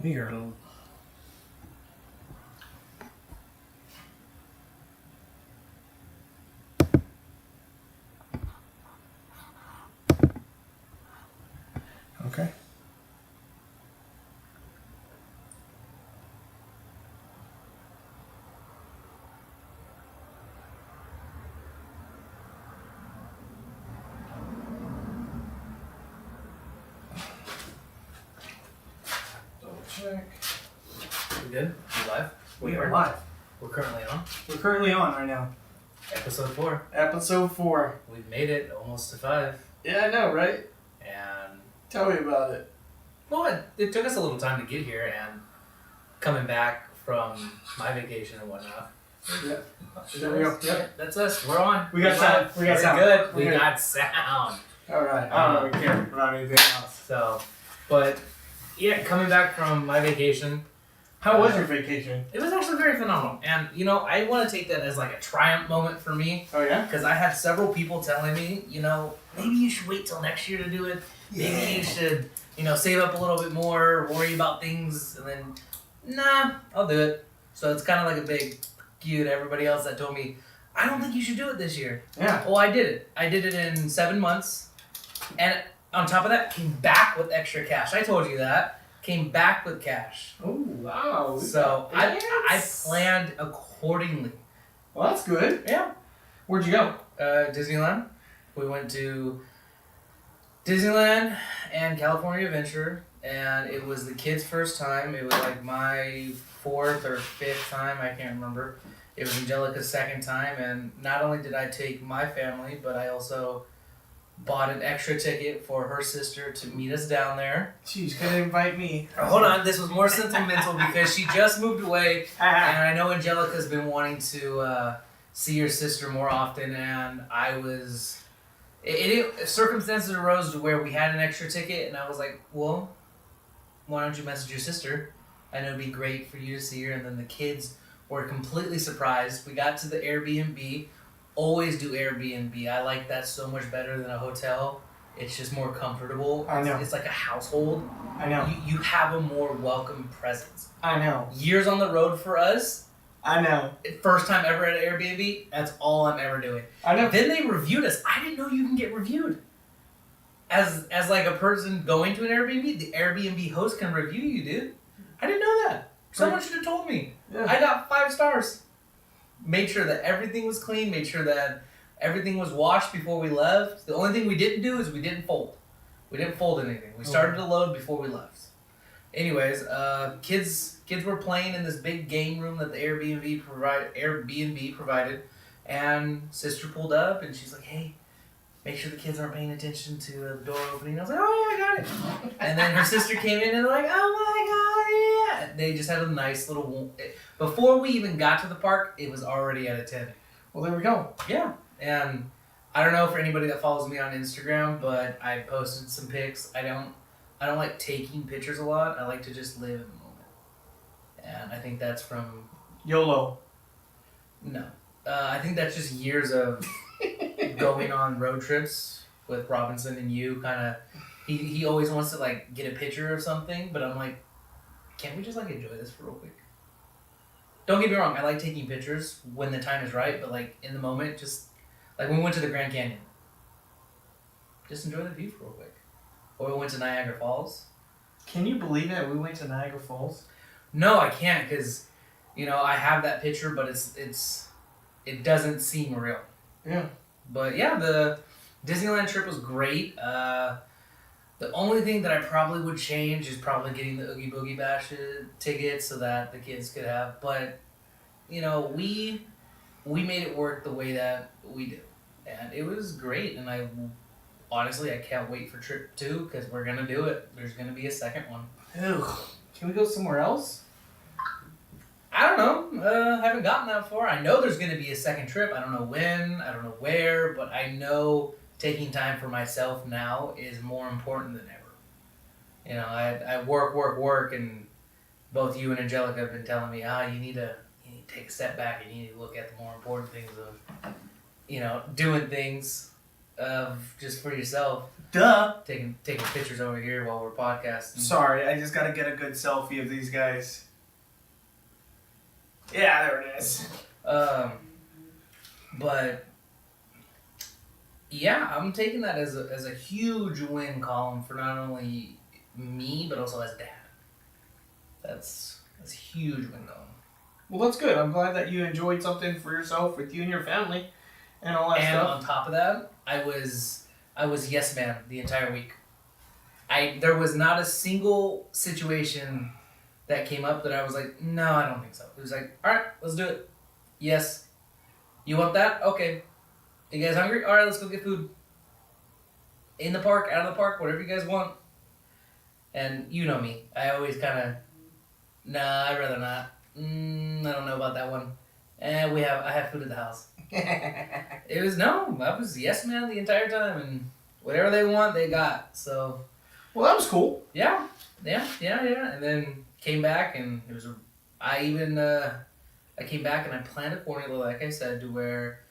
You're a little... Okay. Double check. We good? We live? We are live. We're currently on We're currently on right now. episode 4. Episode 4. We've made it almost to 5. Yeah, I know, right? And, Tell me about it. well, it took us a little time to get here, and coming back from my vacation and whatnot. Yeah. There we go. Yep. That's us. We're on. We got We're sound. live. We got We're sound. good. We're We good. got sound. Alright. I don't really care about anything else. So, but, yeah, coming back from my vacation, How was your vacation? it was actually very phenomenal. And, you know, I want to take that as like a triumph moment for me. Oh, yeah? Because I had several people telling me, you know, maybe you should wait till next year to do it. Maybe you should, you know, save up a little bit more, worry about things, and then, nah, I'll do it. So it's kind of like a big you to everybody else that told me, I don't think you should do it this year. Yeah. Well, I did it. I did it in 7 months. And on top of that, came back with extra cash. I told you that. Came back with cash. Oh, wow. So I Yes. planned accordingly. Well, that's good. Yeah. Where'd you go? Disneyland. We went to Disneyland and California Adventure, and it was the kids' first time. It was like my 4th or 5th time, I can't remember. It was Angelica's 2nd time, and not only did I take my family, but I also bought an extra ticket for her sister to meet us down there. She's gonna invite me. Hold on, this was more sentimental because she just moved away, and I know Angelica's been wanting to see her sister more often, and I was... circumstances arose to where we had an extra ticket, and I was like, well, why don't you message your sister? I know it'd be great for you to see her. And then the kids were completely surprised. We got to the Airbnb. Always do Airbnb. I like that so much better than a hotel. It's just more comfortable. I know. It's like a household. I know. You have a more welcome presence. I know. Years on the road for us. I know. First time ever at an Airbnb. That's all I'm ever doing. I know. Then they reviewed us. I didn't know you can get reviewed. As like a person going to an Airbnb, the Airbnb host can review you, dude. I didn't know that. Someone should have told me. Yeah. I got 5 stars. Made sure that everything was clean. Made sure that everything was washed before we left. The only thing we didn't do is we didn't fold. We didn't fold anything. We started to load before we left. Anyways, kids were playing in this big game room that the Airbnb provided, and sister pulled up and she's like, "Hey, make sure the kids aren't paying attention to the door opening." I was like, "Oh yeah, I got it." And then her sister came in and they're like, "Oh my god, yeah!" They just had a nice little. Before we even got to the park, it was already at a 10. Well, there we go. Yeah, and I don't know for anybody that follows me on Instagram, but I posted some pics. I don't like taking pictures a lot. I like to just live in the moment. And I think that's from... YOLO. No. I think that's just years of going on road trips with Robinson and you. Kind of... He always wants to, like, get a picture of something, but I'm like, can't we just, like, enjoy this for real quick? Don't get me wrong. I like taking pictures when the time is right, but, like, in the moment, just... Like, when we went to the Grand Canyon. Just enjoy the view for real quick. Or we went to Niagara Falls. Can you believe it? We went to Niagara Falls. No, I can't because, you know, I have that picture, but it doesn't seem real. Yeah. But yeah, the Disneyland trip was great. The only thing that I probably would change is probably getting the Oogie Boogie Bash tickets so that the kids could have. But, you know, we made it work the way that we did, and it was great. And honestly, I can't wait for trip 2 because we're gonna do it. There's gonna be a second one. Ew. Can we go somewhere else? I don't know. Haven't gotten that far. I know there's gonna be a second trip. I don't know when. I don't know where. But I know taking time for myself now is more important than ever. You know, I work, and both you and Angelica have been telling me, you need to take a step back and you need to look at the more important things of, you know, doing things just for yourself, Duh. taking pictures over here while we're podcasting. Sorry, I just gotta get a good selfie of these guys. Yeah, there it is. But yeah, I'm taking that as a huge win column for not only me but also as dad. That's a huge win column. Well, that's good. I'm glad that you enjoyed something for yourself with you and your family and all that And stuff. on top of that, I was yes man the entire week. There was not a single situation that came up that I was like, no, I don't think so. It was like, all right, let's do it. Yes. You want that? Okay. You guys hungry? All right, let's go get food. In the park, out of the park, whatever you guys want. And you know me. I always kind of, nah, I'd rather not. I don't know about that one. And I have food at the house. I was yes man the entire time, and whatever they want, they got. So, Well, that was cool. yeah. And then came back, and it was. I came back and I planned accordingly, like I said, to where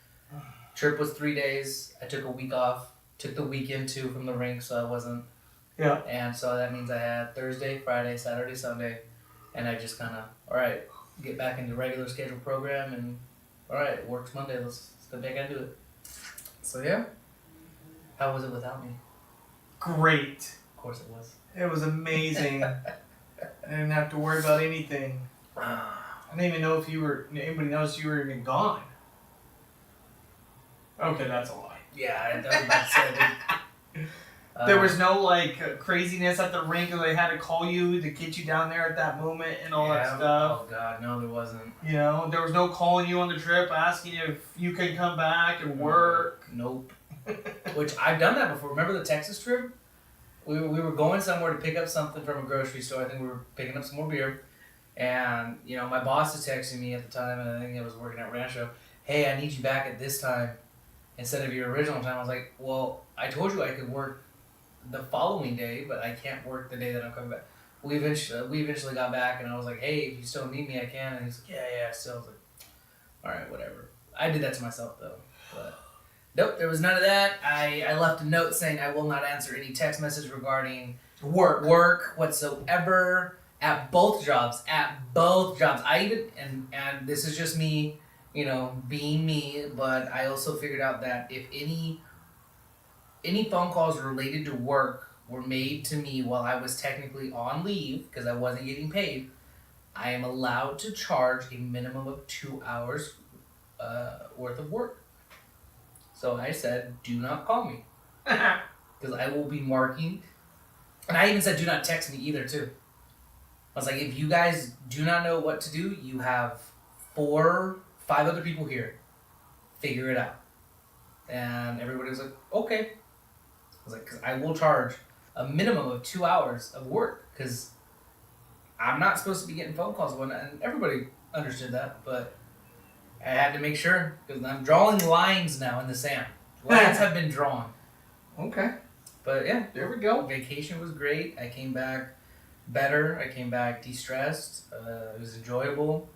trip was 3 days. I took a week off. Took the weekend too from the rink, so I wasn't. Yeah. And so that means I had Thursday, Friday, Saturday, Sunday, and I just kind of get back into regular scheduled program, and it works Monday. Let's go back into it. So yeah, how was it without me? Great. Of course it was. It was amazing. I didn't have to worry about anything. I didn't even know if anybody knows you were even gone. Okay, that's a lie. Yeah, I was about to say. There was no craziness at the rink, and they had to call you to get you down there at that moment and all that stuff. Oh god, no, there wasn't. You know, there was no calling you on the trip asking if you could come back and work. Nope. Which I've done that before. Remember the Texas trip? We were going somewhere to pick up something from a grocery store. I think we were picking up some more beer. And, my boss is texting me at the time, and I think I was working at Rancho. Hey, I need you back at this time instead of your original time. I was like, well, I told you I could work the following day, but I can't work the day that I'm coming back. We eventually got back, and I was like, hey, if you still need me, I can. And he's like, yeah, still. I was like, all right, whatever. I did that to myself, though. But nope, there was none of that. I left a note saying I will not answer any text message regarding work whatsoever at both jobs. I even, and this is just me, being me, but I also figured out that if any phone calls related to work were made to me while I was technically on leave because I wasn't getting paid, I am allowed to charge a minimum of 2 hours worth of work. So I said, do not call me. Because I will be marking. And I even said, do not text me either, too. I was like, if you guys do not know what to do, you have 5 other people here. Figure it out. And everybody was like, okay. I was like, because I will charge a minimum of 2 hours of work. Because I'm not supposed to be getting phone calls. And everybody understood that, but I had to make sure, because I'm drawing lines now in the sand. Lines have been drawn. Okay. But yeah, There we go. vacation was great. I came back better. I came back de-stressed. It was enjoyable.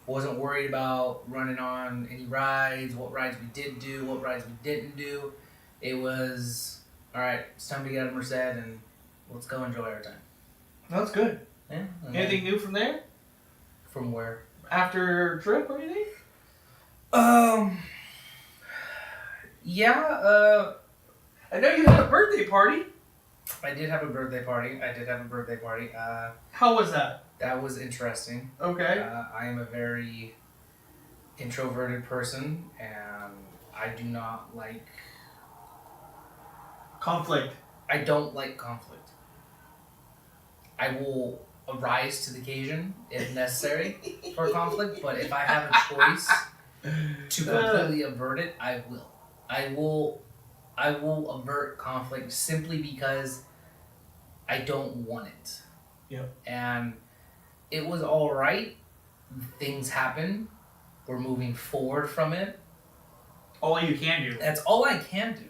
Wasn't worried about running on any rides, what rides we did do, what rides we didn't do. It was, all right, it's time to get out of Merced and let's go enjoy our time. That's good. Yeah. Anything new from there? From where? After your trip or anything? Yeah, I know you had a birthday party. I did have a birthday party. How was that? That was interesting. Okay. I am a very introverted person, and I do not like... Conflict. I don't like conflict. I will arise to the occasion if necessary for conflict, but if I have a choice to completely avert it, I will. I will avert conflict simply because I don't want it. Yeah. And it was all right. Things happen. We're moving forward from it. All you can do. That's all I can do.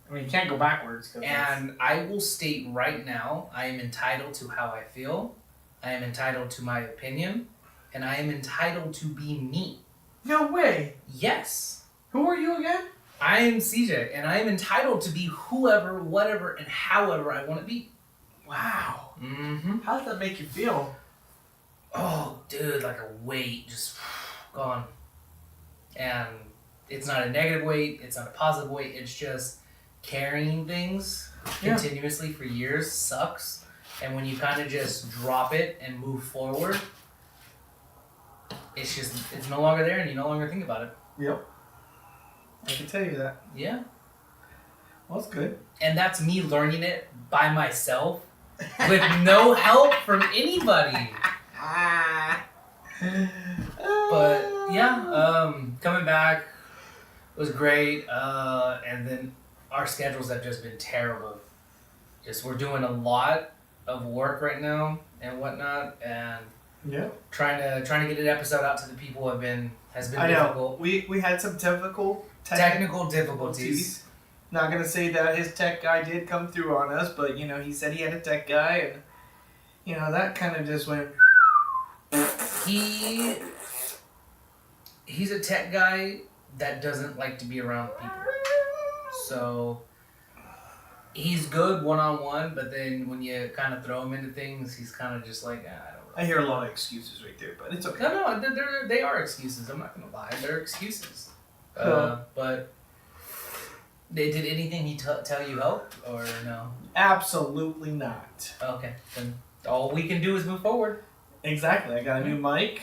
I mean, you can't go backwards. And I will state right now, I am entitled to how I feel. I am entitled to my opinion. And I am entitled to be me. No way. Yes. Who are you again? I am CJ, and I am entitled to be whoever, whatever, and however I want to be. Wow. Mm-hmm. How does that make you feel? Oh, dude, like a weight just gone. And it's not a negative weight, it's not a positive weight, it's just carrying things continuously for years sucks. And when you kind of just drop it and move forward, it's no longer there and you no longer think about it. Yep. I can tell you that. Yeah. Well, that's good. And that's me learning it by myself with no help from anybody. But yeah, coming back was great. And then our schedules have just been terrible. Just we're doing a lot of work right now and whatnot, and trying to get an episode out to the people has been difficult. We had some Technical difficulties. Not gonna say that his tech guy did come through on us, but he said he had a tech guy, and that kind of just went. He's a tech guy that doesn't like to be around people. So he's good one-on-one, but then when you kind of throw him into things, he's kind of just like, I don't know. I hear a lot of excuses right there, but it's okay. No, they are excuses. I'm not going to lie. They're excuses. But did anything he tell you helped, or no? Absolutely not. Okay. Then all we can do is move forward. Exactly. I got a new mic.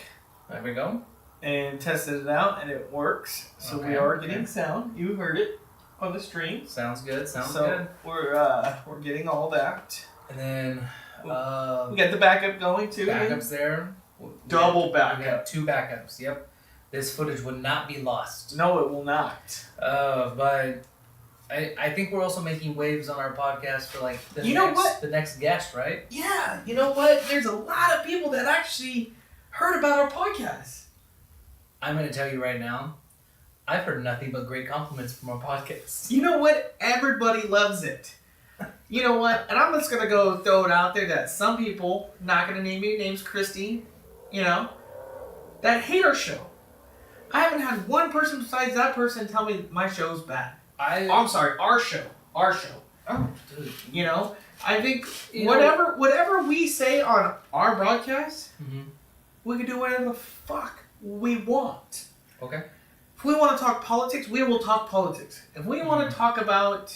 There we go. And tested it out, and it works. So we are getting sound. You heard it on the stream. Sounds good. So good. We're getting all that. And then we got the backup going too. Backups there. Double backup. We got 2 backups. Yep. This footage would not be lost. No, it will not. But I think we're also making waves on our podcast for like the next guest, right? Yeah. You know what? There's a lot of people that actually heard about our podcast. I'm going to tell you right now, I've heard nothing but great compliments from our podcast. You know what? Everybody loves it. You know what? And I'm just going to go throw it out there that some people, not going to name any names, Christy, that hate our show. I haven't had one person besides that person tell me my show's bad. I'm sorry, our show. Our show. Oh, dude. I think whatever we say on our broadcast, we can do whatever the fuck we want. Okay. If we want to talk politics, we will talk politics. If we want to talk about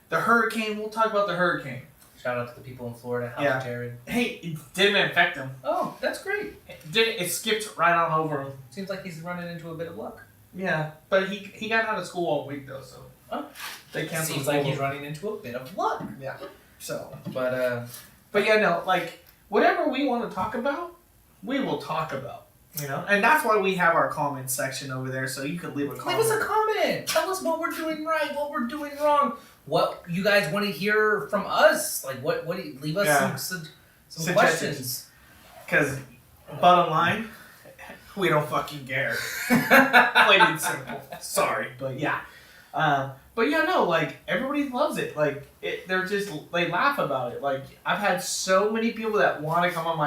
the hurricane, we'll talk about the hurricane. Shout out to the people in Florida. How's Jared? Hey, it didn't infect him. Oh, that's great. It skipped right on over him. Seems like he's running into a bit of luck. Yeah, but he got out of school all week though, so they canceled. Seems like he's running into a bit of luck. Yeah. So, but yeah, no, like whatever we want to talk about, we will talk about. And that's why we have our comment section over there, so you could leave a comment. Leave us a comment. Tell us what we're doing right, what we're doing wrong, what you guys want to hear from us. Like, what do you, leave us some questions. Because, bottom line, we don't fucking care. Plain and simple. Sorry, but yeah. Like, everybody loves it. Like, they laugh about it. Like, I've had so many people that want to come on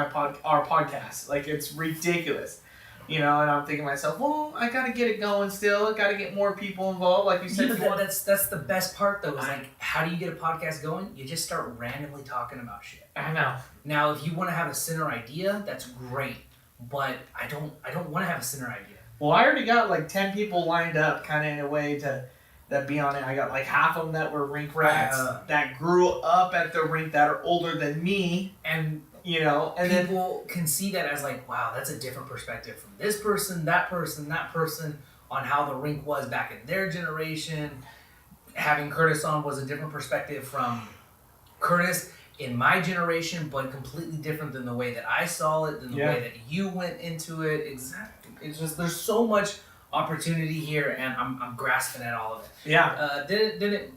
our podcast. Like, it's ridiculous. And I'm thinking to myself, well, I gotta get it going still. I gotta get more people involved. Like you said before. That's the best part, though, is like, how do you get a podcast going? You just start randomly talking about shit. I know. Now, if you want to have a center idea, that's great. But I don't want to have a center idea. Well, I already got like 10 people lined up kind of in a way that be on it. I got like half of them that were rink rats that grew up at the rink that are older than me. And, and people can see that as like, wow, that's a different perspective from this person, that person on how the rink was back in their generation. Having Curtis on was a different perspective from Curtis in my generation, but completely different than the way that I saw it, than the way that you went into it. Exactly. It's just, there's so much opportunity here, and I'm grasping at all of it. Yeah. Didn't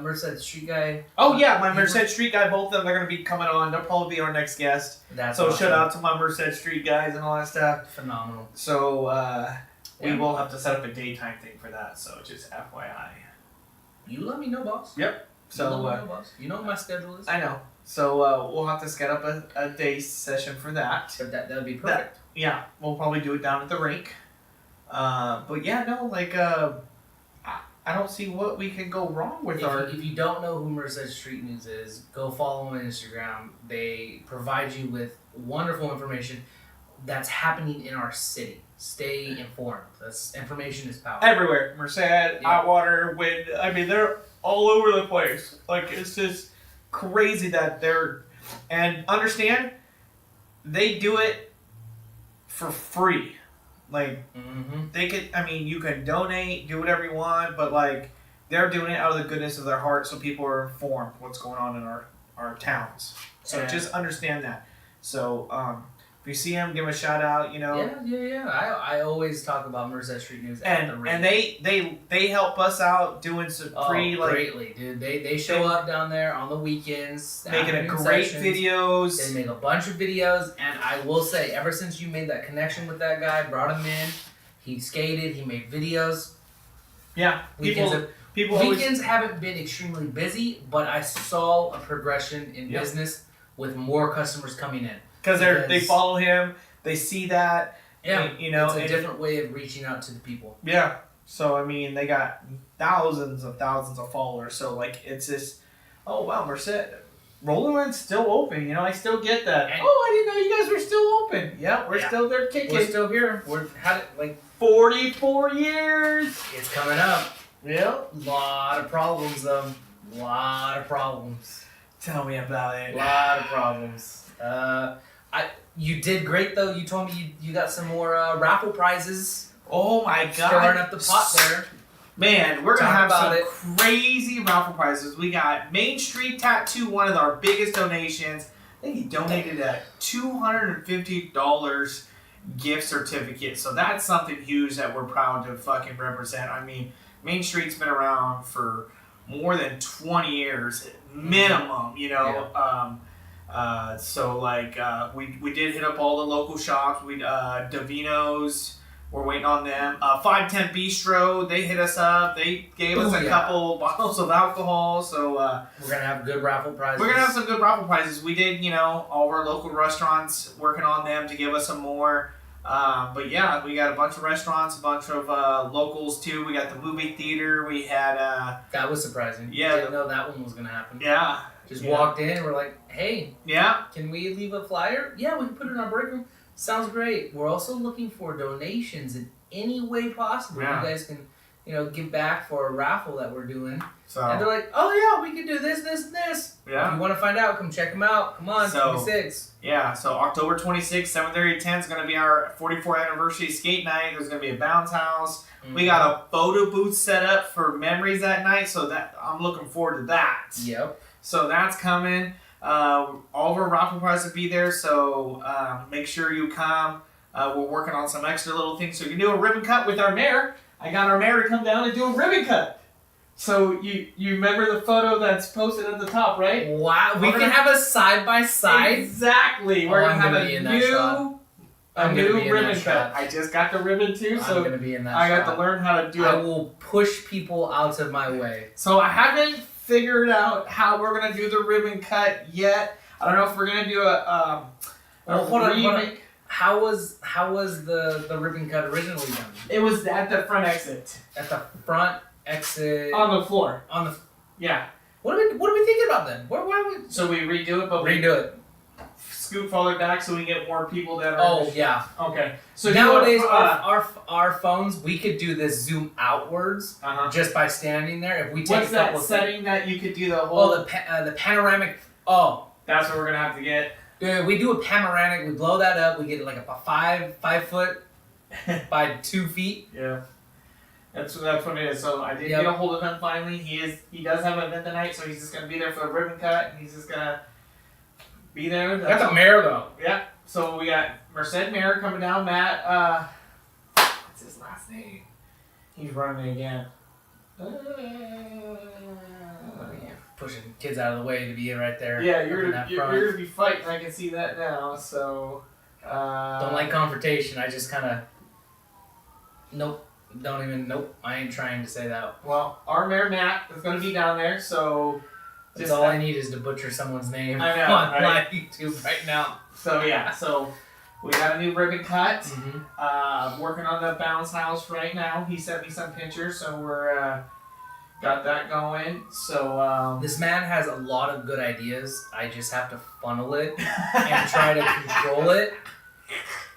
Merced Street Guy? Oh yeah, my Merced Street Guy. Both of them, they're gonna be coming on. They'll probably be our next guest. That's so awesome. Shout out to my Merced Street guys and all that stuff. Phenomenal. So we will have to set up a daytime thing for that. So just FYI. You let me know, boss. Yep. So you let me know, boss. You know what my schedule is. I know. So we'll have to set up a day session for that. But that would be perfect. We'll probably do it down at the rink. But yeah, no, like I don't see what we could go wrong with our. If you don't know who Merced Street News is, go follow them on Instagram. They provide you with wonderful information that's happening in our city. Stay informed. That's information is power. Everywhere. Merced, Atwater, Wind. I mean, they're all over the place. Like, it's just crazy that they're. And understand, they do it for free. Like, they could, I mean, you can donate, do whatever you want, but, like, they're doing it out of the goodness of their heart so people are informed what's going on in our towns. So just understand that. So, if you see them, give them a shout out, you know. Yeah. I always talk about Merced Street News and they help us out doing some free, like, greatly, dude. They show up down there on the weekends, making a great sessions. videos. They make a bunch of videos, and I will say, ever since you made that connection with that guy, brought him in, he skated, he made videos. Yeah, weekends haven't been extremely busy, but I saw a progression in business with more customers coming in. Because they follow him, they see that. Yeah, you know, it's a different way of reaching out to the people. Yeah, so I mean, they got thousands of followers. So like, it's just, oh wow, Merced, Rolling Land's still open. You know, I still get that. And I didn't know you guys were still open. Yeah, we're still there kicking. We're still here. We're had it like 44 years. It's coming up. Yeah, Lot of problems though. Lot of problems. Tell me about it. Lot of problems. You did great though. You told me you got some more raffle prizes. Oh my god! Stirring up the pot there. Man, we're gonna have some crazy raffle prizes. We got Main Street Tattoo, one of our biggest donations. I think he donated a $250 gift certificate. So that's something huge that we're proud to fucking represent. I mean, Main Street's been around for more than 20 years minimum. You know. Yeah. So like we did hit up all the local shops. We Davino's, we're waiting on them. 510 Bistro, they hit us up. They gave us a couple bottles of alcohol. So we're gonna have good raffle prizes. We're gonna have some good raffle prizes. We did, you know, all of our local restaurants working on them to give us some more. But yeah, we got a bunch of restaurants, a bunch of locals too. We got the movie theater. We had that was surprising. Yeah, didn't know that one was gonna happen. Yeah. Just walked in and we're like, hey, can we leave a flyer? Yeah, we can put it in our break room. Sounds great. We're also looking for donations in any way possible. You guys can, you know, give back for a raffle that we're doing. So, and they're like, oh yeah, we can do this, this, and this. Yeah. If you want to find out, come check them out. Come on, 26. Yeah, so October 26th, 7:30 to 10 is going to be our 44th anniversary skate night. There's going to be a bounce house. Mm-hmm. We got a photo booth set up for memories that night, so that I'm looking forward to that. Yep. So that's coming. All of our raffle prizes will be there, so make sure you come. We're working on some extra little things, so you can do a ribbon cut with our mayor. I got our mayor to come down and do a ribbon cut. So you remember the photo that's posted at the top, right? Wow, we can have a side by side. Exactly. We're gonna have a new ribbon cut. I just got the ribbon too, so I'm gonna be in that I got to learn how to do it. I will push people out of my way. So I haven't figured out how we're gonna do the ribbon cut yet. I don't know if we're gonna do hold on. How was the ribbon cut originally done? It was at the front exit. At the front exit. On the floor. Yeah. What are we thinking about then? Why we? So we redo it, but redo it. Scoot farther back so we get more people that are. Oh yeah. Okay. So nowadays our phones, we could do this zoom outwards just by standing there. If we take what's that setting that you could do the whole? Oh, the panoramic. Oh, that's what we're gonna have to get. Dude, we do a panoramic. We blow that up. We get like a 5 foot by 2 feet. Yeah. That's what it is. So I did get a hold of him finally. He does have an event tonight, so he's just gonna be there for the ribbon cut, and he's just gonna be there. That's a mayor though. Yeah. So we got Merced Mayor coming down. Matt. What's his last name? He's running again. Pushing kids out of the way to be right there. Yeah, you're gonna be fighting. I can see that now. So. Don't like confrontation. I just kind of. Nope. Don't even. Nope. I ain't trying to say that. Well, our Mayor Matt is going to be down there, so. Just all I need is to butcher someone's name I know, on live YouTube right now. So yeah, so we got a new ribbon cut. Mm-hmm. Working on the bounce house right now. He sent me some pictures, so we're got that going. So This man has a lot of good ideas. I just have to funnel it and try to control it.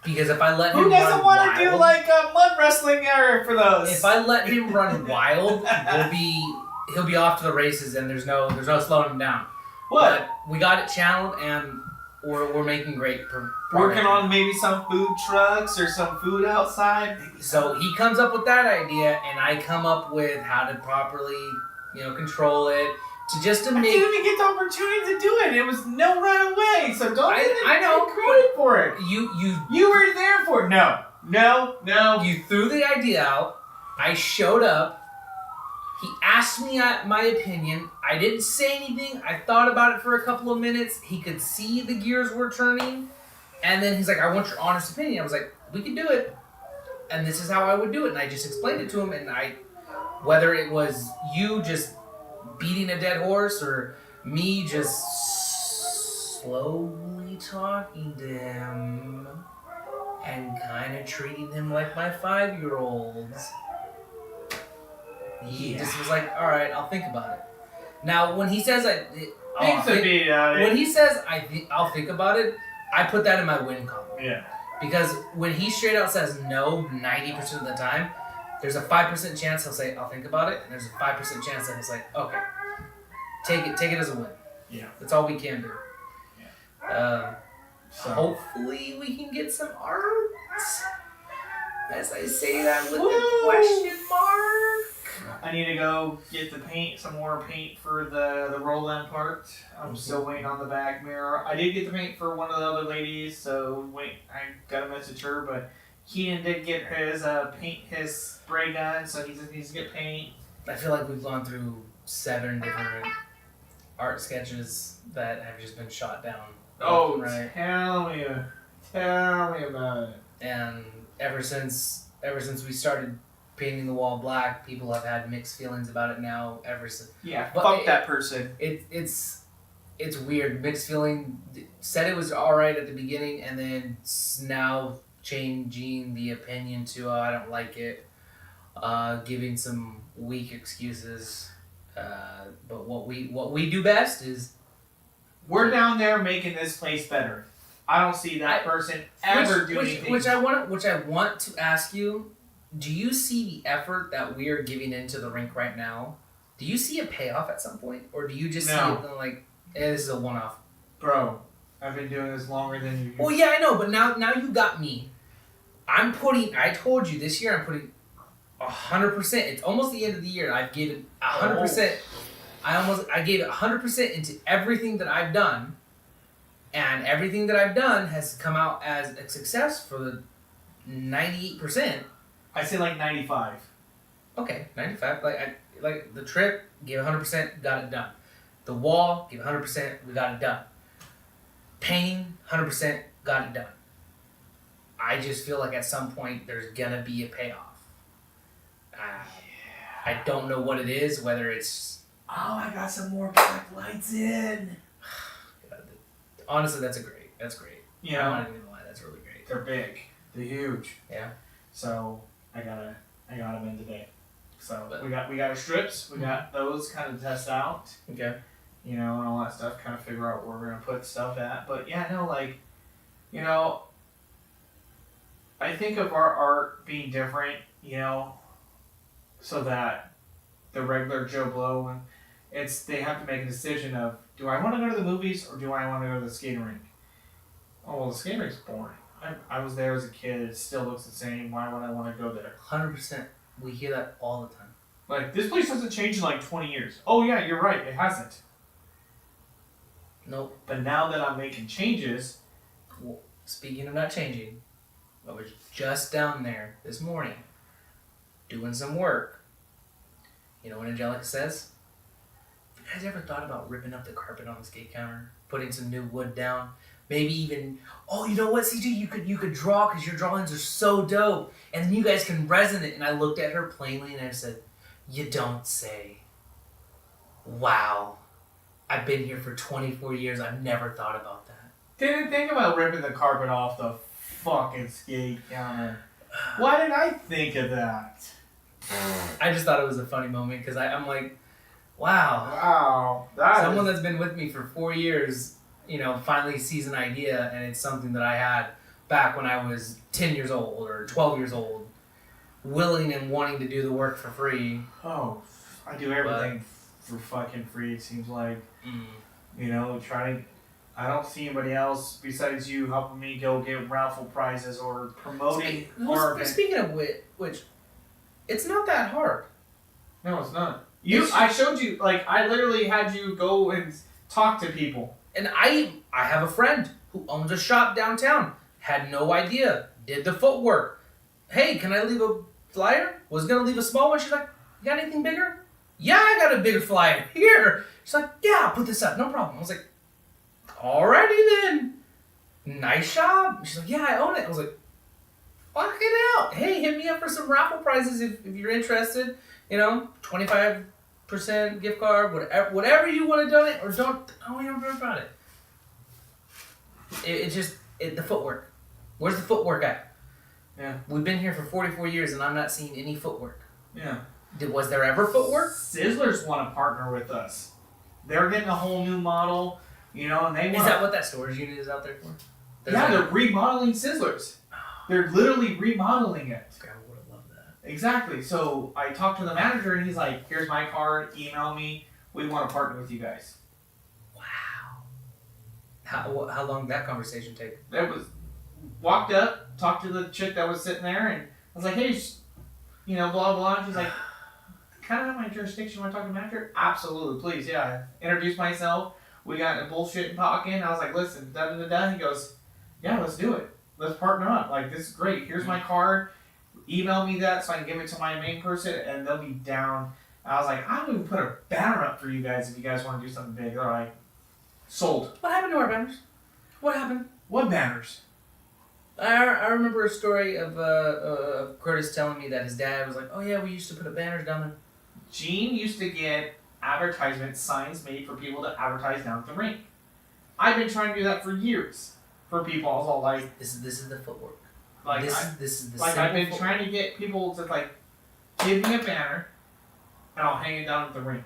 Because if I let him who doesn't run want to wild, do like a mud wrestling area for those? if I let him run wild, he'll be off to the races, and there's no slowing him down. what? But we got it channeled, and we're making great progress. Working on maybe some food trucks or some food outside. So he comes up with that idea, and I come up with how to properly, control it to I make. didn't even get the opportunity to do it. It was no right away. So don't I know. take credit for it. You were there for it. No. You threw the idea out. I showed up. He asked me my opinion. I didn't say anything. I thought about it for a couple of minutes. He could see the gears were turning. And then he's like, I want your honest opinion. I was like, we can do it. And this is how I would do it. And I just explained it to him. And whether it was you just beating a dead horse or me just slowly talking to him and kind of treating him like my 5-year-olds, he just was like, all right, I'll think about it. Now, when he says when he says I'll think about it, I put that in my win column. Yeah. Because when he straight out says no 90% of the time, there's a 5% chance he'll say, I'll think about it, and there's a 5% chance that he'll say, okay, take it as a win. Yeah. That's all we can do. Yeah. So. Hopefully we can get some art. As I say that with Woo! a question mark. I need to go get some more paint for the roll-in part. I'm still waiting on the back mirror. I did get the paint for one of the other ladies, so I gotta message her, but Keenan did get his spray gun, so he just needs to get paint. I feel like we've gone through 7 different art sketches that have just been shot down. Oh, right. Tell me about it. And ever since we started painting the wall black, people have had mixed feelings about it now. Yeah, But fuck that person. It's weird. Mixed feeling. Said it was all right at the beginning, and then now changing the opinion to I don't like it. Giving some weak excuses. But what we do best is we're down there making this place better. I don't see that person ever doing anything. Which I want to ask you. Do you see the effort that we are giving into the rink right now? Do you see a payoff at some point, or do you just see it like, this is a one-off? Bro, I've been doing this longer than you. Well, yeah, I know, but now you got me. I told you this year I'm putting 100%. It's almost the end of the year. I've given 100%. I gave 100% into everything that I've done, and everything that I've done has come out as a success for the 98%. I say like 95. Okay, 95. Like the trip, gave 100%, got it done. The wall, gave 100%, we got it done. Painting, 100%, got it done. I just feel like at some point there's gonna be a payoff. I don't know what it is, whether it's... Oh, I got some more black lights in. Honestly, that's great. You I'm know, not even gonna lie, that's really great. they're big. They're huge. Yeah. So I got them in today. So But- we got our strips. We got those kind of test out. Okay. You know, and all that stuff. Kind of figure out where we're gonna put stuff at. But yeah, no, like, you know, I think of our art being different. You know, so that the regular Joe Blow, they have to make a decision of, do I want to go to the movies or do I want to go to the skating rink? Oh, well, the skating rink's boring. I was there as a kid. It still looks the same. Why would I want to go there? 100%. We hear that all the time. Like, this place hasn't changed in like 20 years. Oh, yeah, you're right. It hasn't. Nope. But now that I'm making changes... Well, speaking of not changing, I was just down there this morning doing some work. You know what Angelica says? You guys ever thought about ripping up the carpet on the skate counter? Putting some new wood down? Maybe even, oh, you know what, CJ? You could draw because your drawings are so dope. And then you guys can resin it. And I looked at her plainly and I said, you don't say. Wow. I've been here for 24 years. I've never thought about that. Didn't think about ripping the carpet off the fucking skate counter. Why did I think of that? I just thought it was a funny moment because I'm like, wow, Wow. someone that's been with me for 4 years, finally sees an idea, and it's something that I had back when I was 10 years old or 12 years old, willing and wanting to do the work for free. Oh, I do everything for fucking free, it seems like. I don't see anybody else besides you helping me go get raffle prizes or promoting our event. Speaking of which, it's not that hard. No, it's not. I showed you, I literally had you go and talk to people. And I have a friend who owns a shop downtown. Had no idea. Did the footwork. Hey, can I leave a flyer? Was gonna leave a small one. She's like, you got anything bigger? Yeah, I got a bigger flyer. Here. She's like, yeah, I'll put this up. No problem. I was like, alrighty then. Nice job. She's like, yeah, I own it. I was like, fuck it out. Hey, hit me up for some raffle prizes if you're interested. 25% gift card, whatever you want to donate, or don't even worry about it. It's just the footwork. Where's the footwork at? Yeah. We've been here for 44 years and I'm not seeing any footwork. Yeah. Was there ever footwork? Sizzlers want to partner with us. They're getting a whole new model, and they want. Is that what that storage unit is out there for? They're remodeling Sizzlers. They're literally remodeling it. God, I would have loved that. Exactly. So I talked to the manager and he's like, here's my card, email me. We want to partner with you guys. Wow. How long did that conversation take? Walked up, talked to the chick that was sitting there, and I was like, hey, blah, blah. And she's like, kind of have my jurisdiction when I talk to the manager? Absolutely, please, yeah. Introduced myself. We got a bullshit talking. I was like, listen, da-da-da-da. He goes, yeah, let's do it. Let's partner up. This is great. Here's my card. Email me that so I can give it to my main person, and they'll be down. I was like, I'll even put a banner up for you guys if you guys want to do something big. All right. Sold. What happened to our banners? What happened? What banners? I remember a story of Curtis telling me that his dad was like, oh yeah, we used to put up banners down there. Gene used to get advertisement signs made for people to advertise down at the rink. I've been trying to do that for years for people. I was all like, this is the footwork. This is the I've been trying to get people to give me a banner, and I'll hang it down at the rink.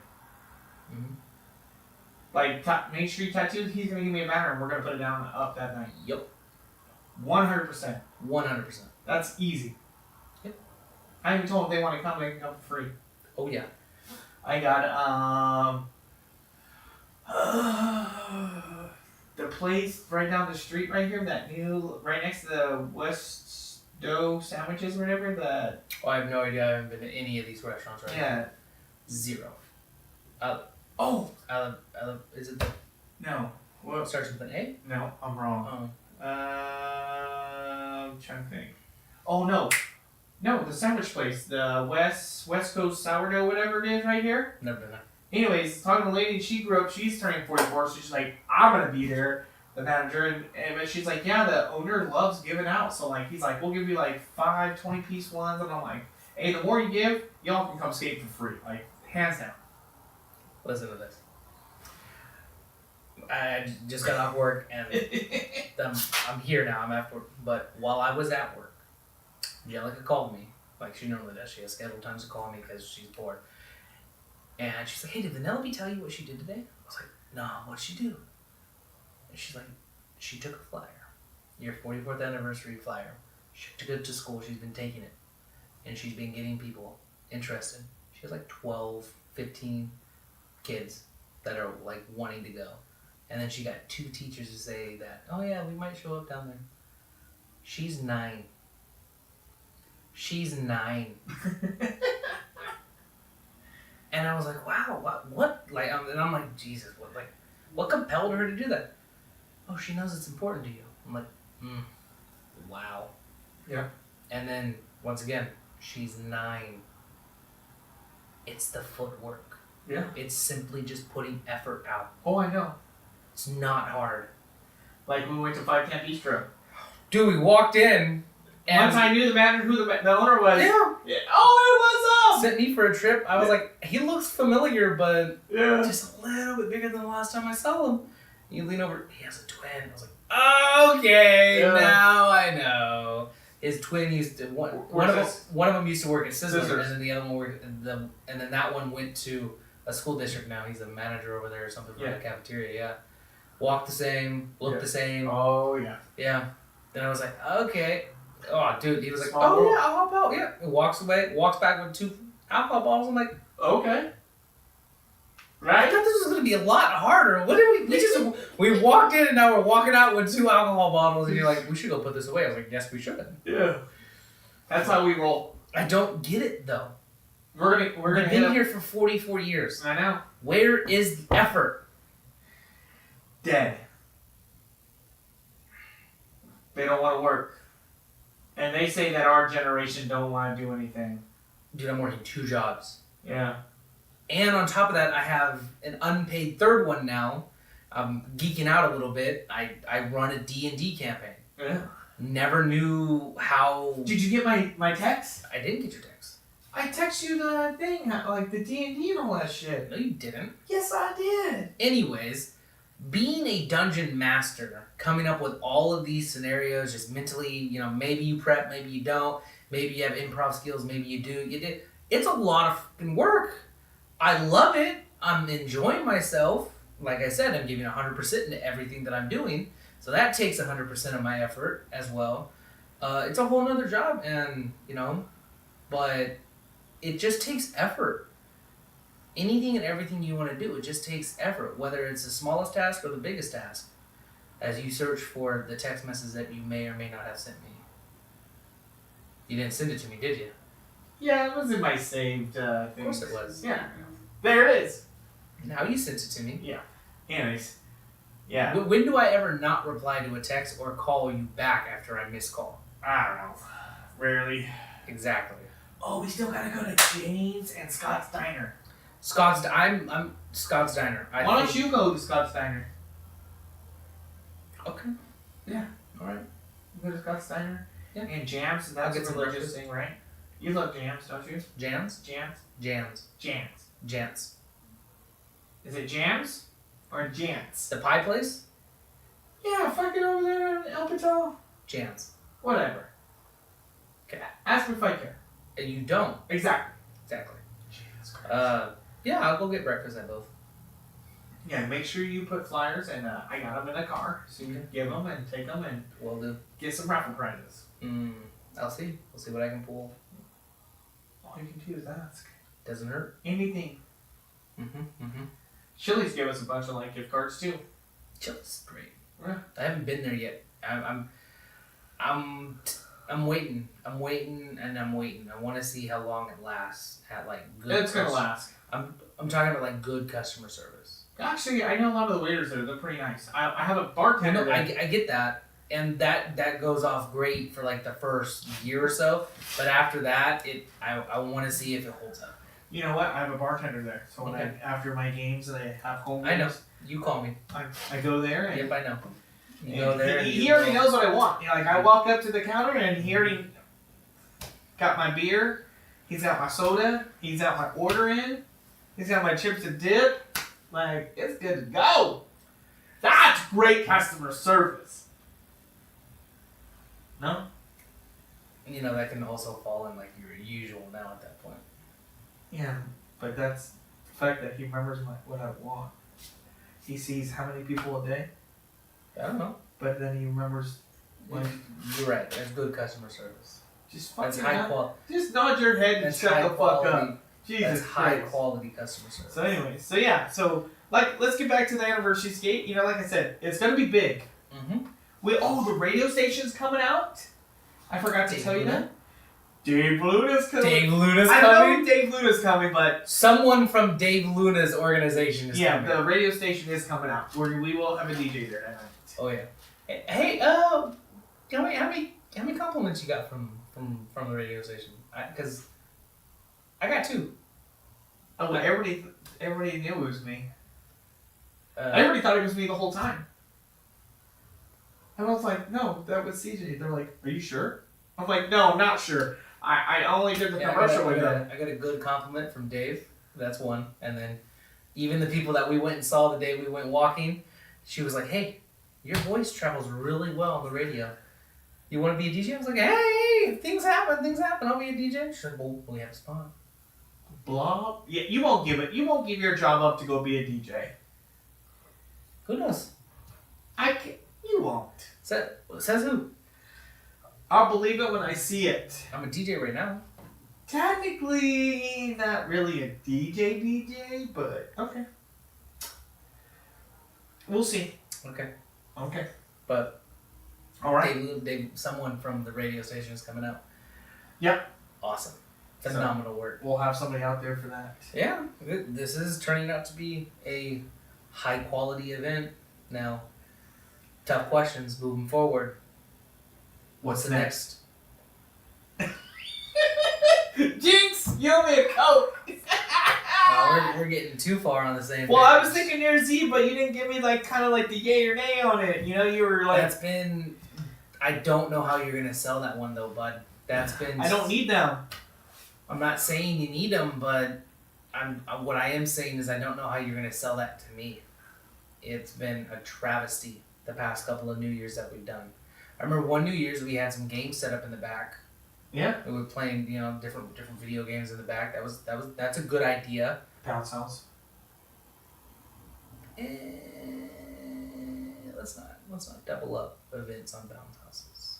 Mm-hmm. Main Street Tattoos, he's gonna give me a banner, and we're gonna put it down up that night. Yep. 100%. 100%. That's easy. Yep. I even told them if they want to come, they can come for free. Oh yeah. I got the place right down the street right here, that new right next to the West Dough sandwiches or whatever. I have no idea. I haven't been to any of these restaurants right now. Yeah. Zero. Is it the? No. What starts with an A? No, I'm wrong. Oh. I'm trying to think. Oh no, the sandwich place, the West Coast Sourdough, whatever it is, right here. Never been there. Anyways, talking to a lady, she grew up. She's turning 44, so she's like, I'm gonna be there. The manager, but she's like, yeah, the owner loves giving out. So he's like, we'll give you 5 20-piece ones, and I'm like, hey, the more you give, y'all can come skate for free, hands down. Listen to this. I just got off work and I'm here now. I'm after work. But while I was at work, Angelica called me, like she normally does. She has scheduled times to call me because she's bored. And she's like, hey, did Vanellope tell you what she did today? I was like, no, what'd she do? And she's like, she took a flyer. Your 44th anniversary flyer. She took it to school. She's been taking it. And she's been getting people interested. She has 12, 15 kids that are wanting to go. And then she got 2 teachers to say that, oh yeah, we might show up down there. She's 9. She's 9. And I was like, wow, what? And I'm like, Jesus, what compelled her to do that? Oh, she knows it's important to you. I'm like, wow. Yeah. And then, once again, she's 9. It's the footwork. Yeah. It's simply just putting effort out. Oh, I know. It's not hard. We went to 510 Bistro. Dude, we walked in. And once I knew the manager who the owner was. Yeah. Oh, it was sent me for a trip. I was like, he looks familiar, but yeah, just a little bit bigger than the last time I saw him. You lean over, he has a twin. I was like, okay, Yeah. now I know. his twin used to one of them used to work at Sizzler, Sizzlers. and then the other one worked and then that one went to a school district now. He's a manager over there or something for the cafeteria. Yeah, walked the same, looked the same. Oh yeah. Yeah. Then I was like, okay. Oh, dude. He was like, Small oh world. yeah, I'll help out. Yeah. He walks away, walks back with 2 alcohol bottles. I'm like, Okay. I Right. thought this was gonna be a lot harder. What did we walked in and now we're walking out with 2 alcohol bottles and you're like, we should go put this away. I was like, yes, we should. Yeah. That's how we roll. I don't get it though. We're We've gonna been hit here for 44 years. I know. Where is the effort? Dead. They don't want to work, and they say that our generation don't want to do anything. Dude, I'm working 2 jobs. Yeah. And on top of that, I have an unpaid 3rd one now. I'm geeking out a little bit. I run a D&D campaign. Yeah. Never knew how... Did you get my text? I didn't get your text. I text you the thing, like the D&D and all that shit. No, you didn't. Yes, I did. Anyways, being a dungeon master, coming up with all of these scenarios, just mentally, maybe you prep, maybe you don't, maybe you have improv skills, maybe you do. It's a lot of fucking work. I love it. I'm enjoying myself. Like I said, I'm giving 100% into everything that I'm doing. So that takes 100% of my effort as well. It's a whole nother job, and, but it just takes effort. Anything and everything you want to do, it just takes effort, whether it's the smallest task or the biggest task, as you search for the text message that you may or may not have sent me. You didn't send it to me, did you? Yeah, it was in my saved thing. Of course it was. Yeah. There it is. Now you sent it to me. Anyways. Yeah. When do I ever not reply to a text or call you back after I miss call? I don't know. Rarely. Exactly. Oh, we still gotta go to James and Scott's Diner. I'm Scott's Diner. Why don't you go to Scott's Diner? Okay. Yeah. Alright. You go to Scott's Diner? Yeah. And Jams, and I'll that's get a some religious breakfast. thing, right? You love Jams, don't you? Jams? Jams? Jams. Jams. Jants. Is it Jams or Jants? The pie place? Yeah, fucking over there in El Patel. Jams. Whatever. Okay. Ask me if I care. And you don't. Exactly. Exactly. Jesus Christ. Yeah, I'll go get breakfast at both. Yeah, make sure you put flyers, and I got them in a car, so you can give them and take them and Will do. get some raffle prizes. I'll see. We'll see what I can pull. All you can do is ask. Doesn't hurt. Anything. Chili's gave us a bunch of gift cards too. Chili's great. Yeah. I haven't been there yet. I'm waiting. I'm waiting and I'm waiting. I want to see how long it lasts at good. It's gonna last. I'm talking about good customer service. Actually, I know a lot of the waiters there. They're pretty nice. I have a bartender. I get that, and that goes off great for the first year or so. But after that, I want to see if it holds up. You know what? I have a bartender there. So when Okay. after my games and I have home I know. games, You call me. I go there and Yep, I know. You and go there. and he you already go. knows what I want. I walk up to the counter and he already got my beer. He's got my soda. He's got my order in. He's got my chips and dip. It's good to go. That's great customer service. No? That can also fall in your usual now at that point. Yeah, but that's the fact that he remembers what I want. He sees how many people a day, I don't know. but then he remembers You're right. That's good customer service. just That's fucking high quality. just nod your head and That's shut high the fuck quality. up. Jesus That's high Christ. quality customer service. So anyway, let's get back to the anniversary skate. Like I said, it's gonna be big. The radio station's coming out. I forgot to Dave tell you Luna? that. Dave Luna's coming. Dave Luna's I coming. know Dave Luna's coming, but Someone from Dave Luna's organization is yeah, coming. the radio station is coming out. We will have a DJ there tonight. Oh yeah. Hey, how many compliments you got from the radio station? Because I got 2. Oh, well, everybody knew it was me. Uh, Everybody thought it was me the whole time. And I was like, no, that was CJ. They're like, are you sure? I'm like, no, I'm not sure. I only did the commercial with them. I got a good compliment from Dave. That's one. And then even the people that we went and saw the day we went walking, she was like, hey, your voice travels really well on the radio. You want to be a DJ? I was like, hey, things happen. I'll be a DJ. She's like, well, we have a spot. Blah. Yeah, you won't give it. You won't give your job up to go be a DJ. Who knows? I can't. You won't. Says who? I'll believe it when I see it. I'm a DJ right now. Technically, not really a DJ, but okay. We'll see. Okay. But all right. Someone from the radio station is coming out. Yep. Awesome. Phenomenal work. We'll have somebody out there for that. Yeah, this is turning out to be a high quality event. Now, tough questions moving forward. What's the next? Jinx, you owe me a Coke. We're getting too far on the same. Well, I page. was thinking near Z, but you didn't give me like kind of like the yay or nay on it. You know, you were like, That's been. I don't know how you're gonna sell that one though, bud. That's been. I don't need them. I'm not saying you need them, but what I am saying is I don't know how you're gonna sell that to me. It's been a travesty the past couple of New Year's that we've done. I remember one New Year's we had some games set up in the back. Yeah. We were playing, different video games in the back. That's a good idea. Bounce house. Let's not double up events on bounce houses.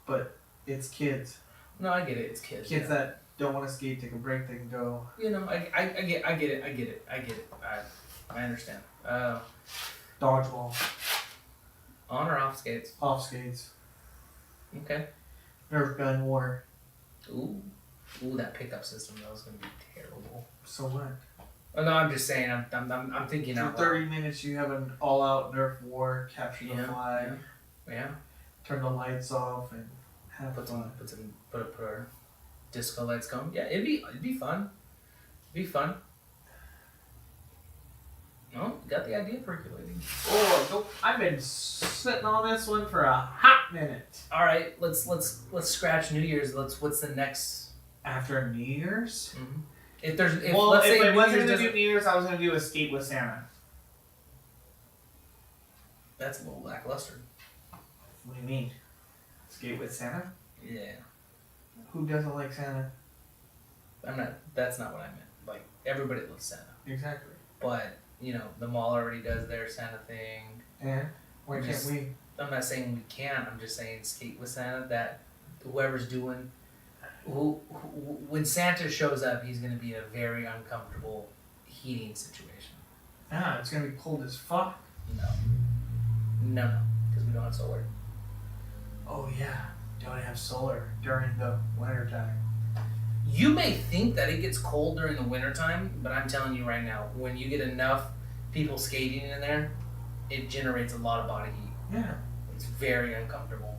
But it's kids. No, I get it. It's kids. Kids that don't want to skate, take a break, they can go. I get it. I understand. Dodgeball. On or off skates? Off skates. Okay. Nerf gun war. Ooh, that pickup system though is gonna be terrible. So what? Oh, no, I'm just saying. I'm thinking For out 30 minutes, you have an all-out Nerf war. Capture the flag. Yeah. Turn the lights off and have Put fun. our disco lights going. Yeah, it'd be fun. No, you got the idea percolating. Oh, nope. I've been sitting on this one for a hot minute. All right, let's scratch New Year's. What's the next? After New Year's? Mm-hmm. If let's If say I New wasn't Year's going to do doesn't- New Year's, I was going to do Escape with Santa. That's a little lackluster. What do you mean? Escape with Santa? Yeah, Who doesn't like Santa? That's not what I meant. Like everybody loves Santa, Exactly. but the mall already does their Santa thing. And why can't Just- we? I'm not saying we can't. I'm just saying skate with Santa. That whoever's doing, when Santa shows up, he's going to be in a very uncomfortable heating situation. Ah, it's going to be cold as fuck. No, because we don't have solar. Oh, yeah. Don't have solar during the winter time. You may think that it gets cold during the wintertime, but I'm telling you right now, when you get enough people skating in there, it generates a lot of body heat. Yeah. It's very uncomfortable.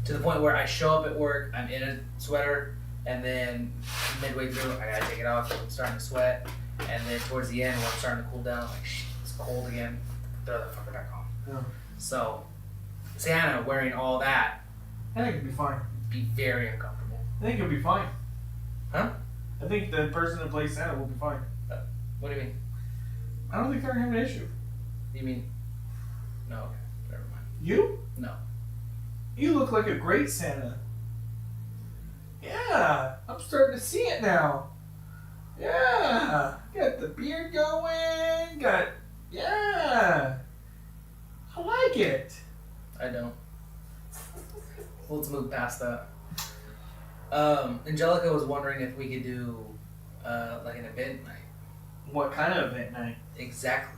To the point where I show up at work, I'm in a sweater, and then midway through, I gotta take it off, I'm starting to sweat, and then towards the end, when I'm starting to cool down, I'm like, shit, it's cold again, throw that fucker back on. Yeah. So, Santa wearing all that, I think it'd be fine. be very uncomfortable. I think it'll be fine. Huh? I think the person that plays Santa will be fine. What do you mean? I don't think they're gonna have an issue. You mean? No, okay, never mind. You? No. You look like a great Santa. Yeah, I'm starting to see it now. Yeah, got the beard going. Yeah, I like it. I don't. Let's move past that. Angelica was wondering if we could do like an event night. What kind of event night? Exactly.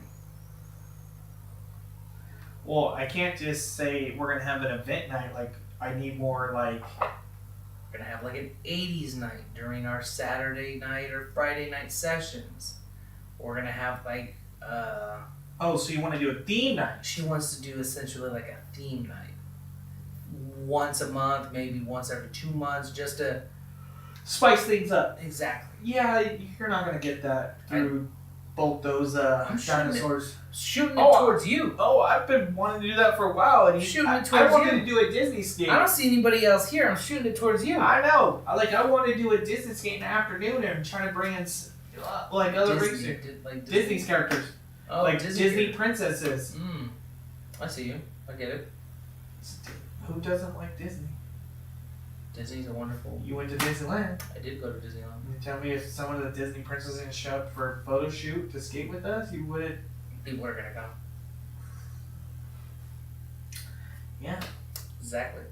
Well, I can't just say we're gonna have an event night. Like, I need more like. We're gonna have like an 80s night during our Saturday night or Friday night sessions. We're gonna have like Oh, so you want to do a theme night? she wants to do essentially like a theme night. Once a month, maybe once every 2 months, just to Spice things up. exactly. Yeah, you're not gonna get that through both those dinosaurs. Shooting it Oh, towards you. Oh, I've been wanting to do that for a while, and Shooting it I towards wanted you. to do a Disney skate. I don't see anybody else here. I'm shooting it towards you. I know. I want to do a Disney skate in the afternoon and try to bring in like other Disney, racers. like Disney's characters, Oh, like Disney characters. princesses. I see you. I get it. Who doesn't like Disney? Disney's a wonderful. You went to Disneyland. I did go to Disneyland. You tell me if some of the Disney princesses didn't show up for a photo shoot to skate with us, you would. People are gonna come. Yeah. Exactly.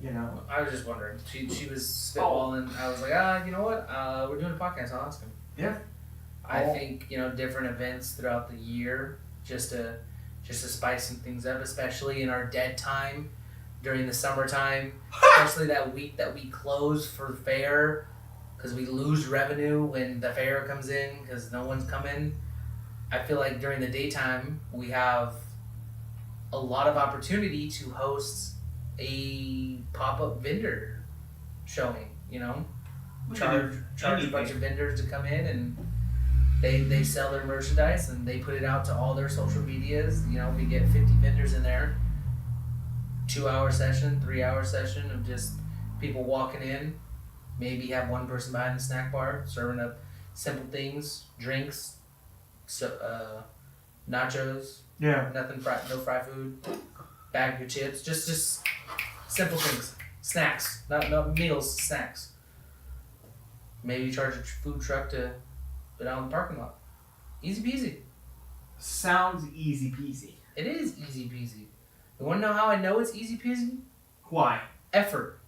You know. I was just wondering. She was spitballing. I was like, you know what? We're doing a podcast. I'll ask him. Yeah. I think different events throughout the year just to spice some things up, especially in our dead time during the summertime, especially that week that we close for fair because we lose revenue when the fair comes in because no one's coming. I feel like during the daytime we have a lot of opportunity to host a pop-up vendor showing, charge a bunch of vendors to come in and they sell their merchandise and they put it out to all their social medias. We get 50 vendors in there. 2-hour session, 3-hour session of just people walking in. Maybe have one person behind the snack bar serving up simple things, drinks, nachos. Yeah. Nothing no fry food, bag of chips, just simple things, snacks, not meals, snacks. Maybe charge a food truck to put out in the parking lot. Easy peasy. Sounds easy peasy. It is easy peasy. You want to know how I know it's easy peasy? Why? Effort.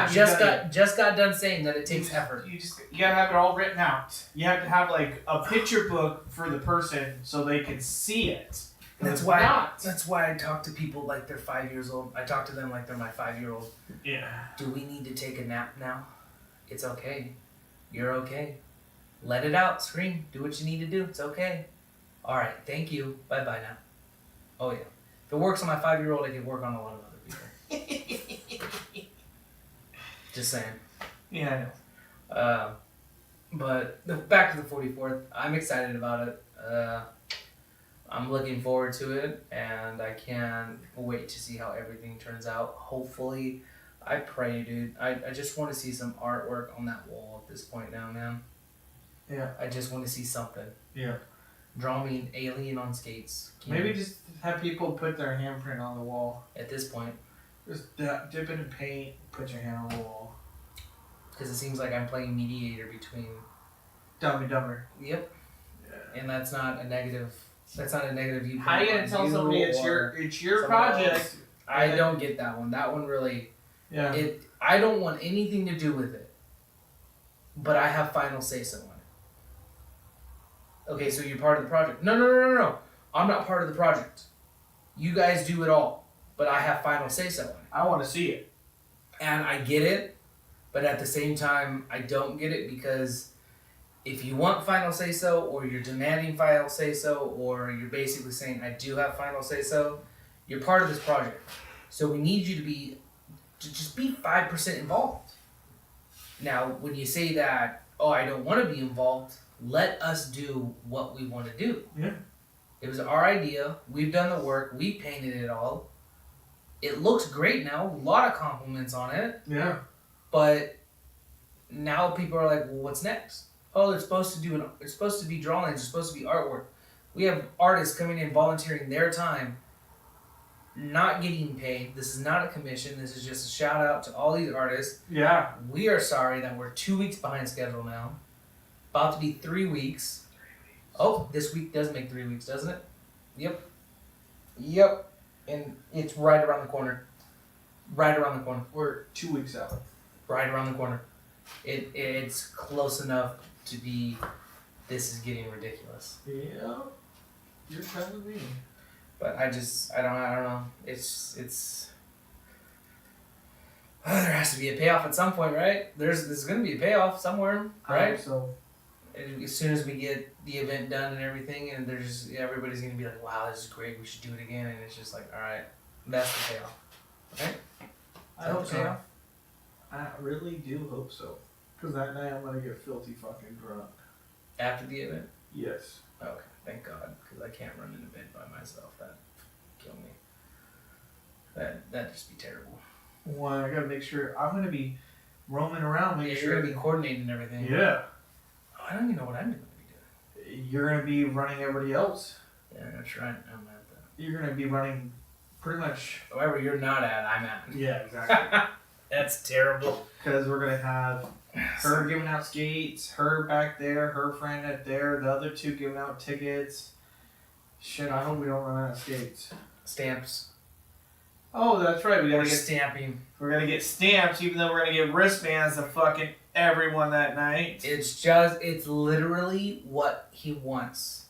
Just got done saying that it takes effort. You gotta have it all written out. You have to have like a picture book for the person so they can see it. That's why I talk to people like they're 5 years old. I talk to them like they're my 5-year-old. Yeah. Do we need to take a nap now? It's okay. You're okay. Let it out. Scream. Do what you need to do. It's okay. All right. Thank you. Bye-bye now. Oh, yeah. If it works on my 5-year-old, it can work on a lot of other people. Just saying. Yeah, I know. But back to the 44th. I'm excited about it. I'm looking forward to it, and I can't wait to see how everything turns out. Hopefully, I pray, dude. I just want to see some artwork on that wall at this point now, man. Yeah. I just want to see something. Yeah. Draw me an alien on skates. Maybe just have people put their handprint on the wall. At this point. Just dip it in paint, put your hand on the wall. Because it seems like I'm playing mediator between... Dumb and Dumber. Yep. Yeah. And that's not a negative... That's not a negative viewpoint. How are you gonna tell somebody it's your project? Else? I don't get that one. That one really... Yeah. I don't want anything to do with it. But I have final say-so on it. Okay, so you're part of the project. No. I'm not part of the project. You guys do it all. But I have final say-so on it. I want to see it. And I get it. But at the same time, I don't get it because if you want final say-so or you're demanding final say-so or you're basically saying, I do have final say-so, you're part of this project. So we need you to just be 5% involved. Now, when you say that, I don't want to be involved, let us do what we want to do. Yeah. It was our idea. We've done the work. We painted it all. It looks great now. A lot of compliments on it. Yeah. But now people are like, well, what's next? Oh, it's supposed to be drawings. It's supposed to be artwork. We have artists coming in volunteering their time, not getting paid. This is not a commission. This is just a shout out to all these artists. Yeah. We are sorry that we're 2 weeks behind schedule now. About to be 3 weeks. Oh, this week does make 3 weeks, doesn't it? Yep. And it's right around the corner. We're 2 weeks out. Right around the corner. It's close enough to be, this is getting ridiculous. Yeah. You're telling me. But I don't know. It's there has to be a payoff at some point, right? There's going to be a payoff somewhere, right? So As soon as we get the event done and everything, and everybody's going to be like, wow, this is great, we should do it again. And it's just like, all right, that's the payoff. Right? I hope so. I really do hope so. Because that night I'm going to get filthy fucking drunk. After the event? Yes. Okay, thank God, because I can't run an event by myself. That'd kill me. That'd just be terrible. Well, I got to make sure. I'm going to be roaming around. Yeah, you're going to be coordinating everything. Yeah. Oh, I don't even know what I'm going to be doing. You're going to be running everybody else. Yeah, that's right. I'm at that. You're going to be running pretty much. Wherever you're not at, I'm at. Yeah, exactly. That's terrible. Because we're gonna have her giving out skates, her back there, her friend at there, the other two giving out tickets. Shit, I hope we don't run out of skates. Stamps. Oh, that's right. We gotta We're get. stamping. We're gonna get stamps, even though we're gonna get wristbands to fucking everyone that night. It's literally what he wants.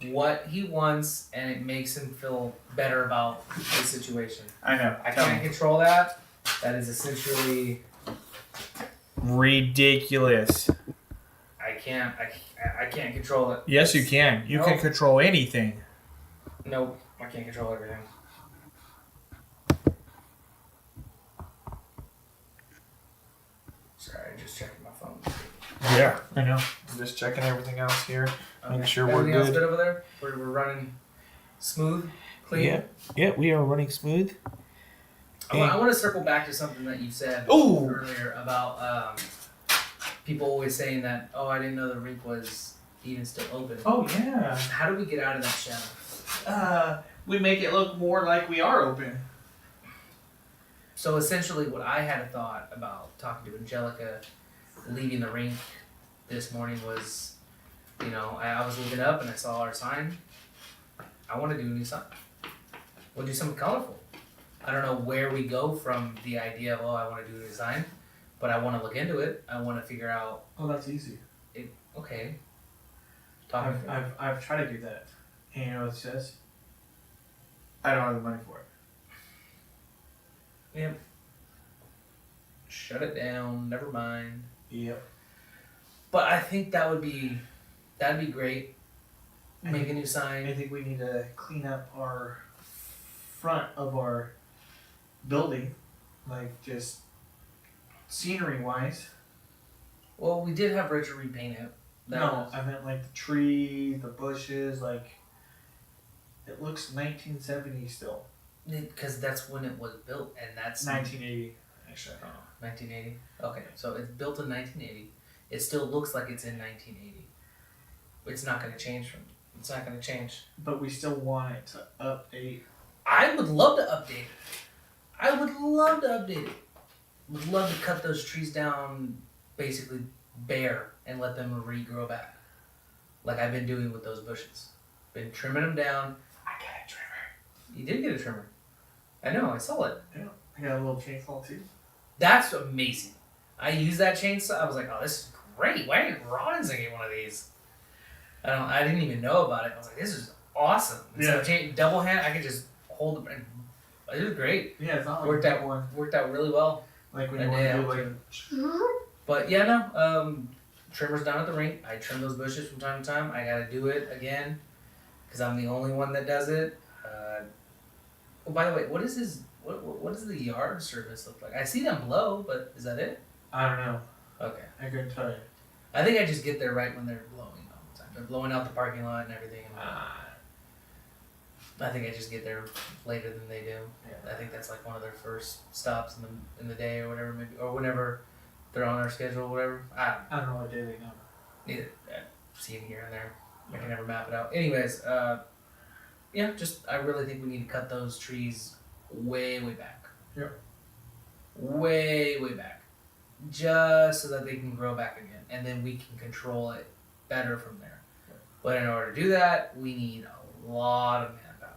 What he wants, and it makes him feel better about the situation. I know. I can't control that. That is essentially Ridiculous. I can't control it. Yes, you can. You can Nope. control anything. Nope, I can't control everything. Sorry, just checking my phone. Yeah, I know. I'm just checking everything else here. Make sure we're Everything else good. good over there? We're running smooth, clean. Yeah, we are running smooth. I want to circle back to something that you said Ooh. earlier about people always saying that, oh, I didn't know the rink was even still open. Oh yeah. How do we get out of that shadow? We make it look more like we are open. So essentially, what I had a thought about talking to Angelica, leaving the rink this morning was, you know, I was looking up and I saw our sign. I want to do a new sign. We'll do something colorful. I don't know where we go from the idea of, oh, I want to do a new sign, but I want to look into it. I want to figure out, Oh, that's easy. okay. Talking I've tried to do that. And you know what it says? I don't have the money for it. Yep. Shut it down. Never mind. Yep. But I think that'd be great. I Make think- a new sign. I think we need to clean up our front of our building, like just scenery wise. Well, we did have Richard repaint it. No, I meant like the tree, the bushes, like it looks 1970 still. Because that's when it was built, and that's 1980, actually. Oh, 1980. Okay, so it's built in 1980. It still looks like it's in 1980. It's not going to change from. It's not going to change. But we still want it to update. I would love to update it. I would love to update it. Would love to cut those trees down, basically bare, and let them regrow back, like I've been doing with those bushes. Been trimming them down. I got a trimmer. You did get a trimmer. I know. I saw it. I got a little chainsaw too. That's amazing. I used that chainsaw. I was like, oh, this is great. Why didn't Robinson get one of these? I didn't even know about it. I was like, this is awesome. Instead of double hand, I could just hold it. It was great. Yeah, it's not like Worked that out one. Worked out really well. Like when A you want day to do out like. But yeah, no. Trimmers down at the rink. I trim those bushes from time to time. I got to do it again because I'm the only one that does it. Oh, by the way, what is his? What does the yard service look like? I see them blow, but is that it? I don't know. Okay. I couldn't tell you. I think I just get there right when they're blowing all the time. They're blowing out the parking lot and everything. And I think I just get there later than they do. Yeah. I think that's like one of their first stops in the day or whatever, maybe, or whenever they're on our schedule or whatever. I I don't know what day they come. neither. I see them here and there. I can never map it out. Anyways, yeah, just I really think we need to cut those trees way back. Yep. Way back, just so that they can grow back again, and then we can control it better from there. Yep. But in order to do that, we need a lot of manpower.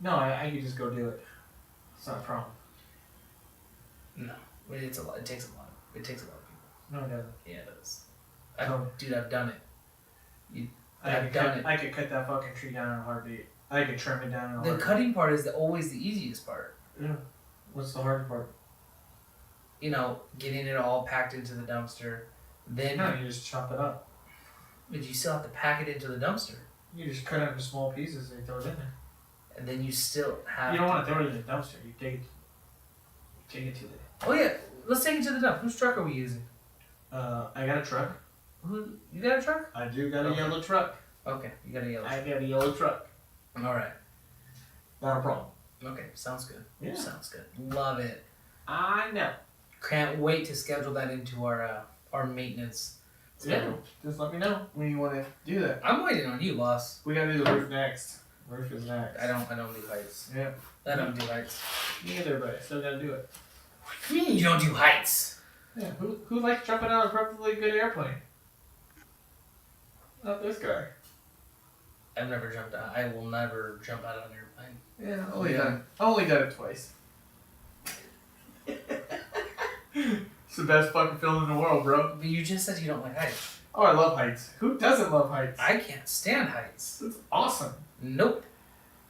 No, I could just go do it. It's not a problem. No, it's a lot. It takes a lot. It takes a lot of people. No, it doesn't. Yeah, it does. No. Dude, I've done it. I I've could done cut, it. I could cut that fucking tree down in a heartbeat. I could trim it down in a The heartbeat. cutting part is always the easiest part. Yeah. What's the hard part? You know, getting it all packed into the dumpster. Then, No, you just chop it up. but you still have to pack it into the dumpster, You just cut it into small pieces and throw it in there. and then you still have. You don't want to throw it in the dumpster. You take it to it. Oh yeah, let's take it to the dump. Whose truck are we using? I got a truck. Who? You got a truck? I do got a Okay. yellow truck. Okay, you got a yellow. I Truck. got a yellow truck. All right. Not a problem. Okay, sounds good. Yeah. Sounds good. Love it. I know. Can't wait to schedule that into our maintenance Yeah. schedule. Just let me know when you want to do that. I'm waiting on you, boss. We gotta do the roof next. Roof is next. I don't do heights. Yeah. I don't do heights. Me either, but I still gotta do it. What do you mean you don't do heights? Yeah. Who likes jumping out of a perfectly good airplane? Not this guy. I've never jumped out. I will never jump out of an airplane. Yeah, only done it twice. It's the best fucking film in the world, bro. But you just said you don't like heights. Oh, I love heights. Who doesn't love heights? I can't stand heights. It's awesome. Nope.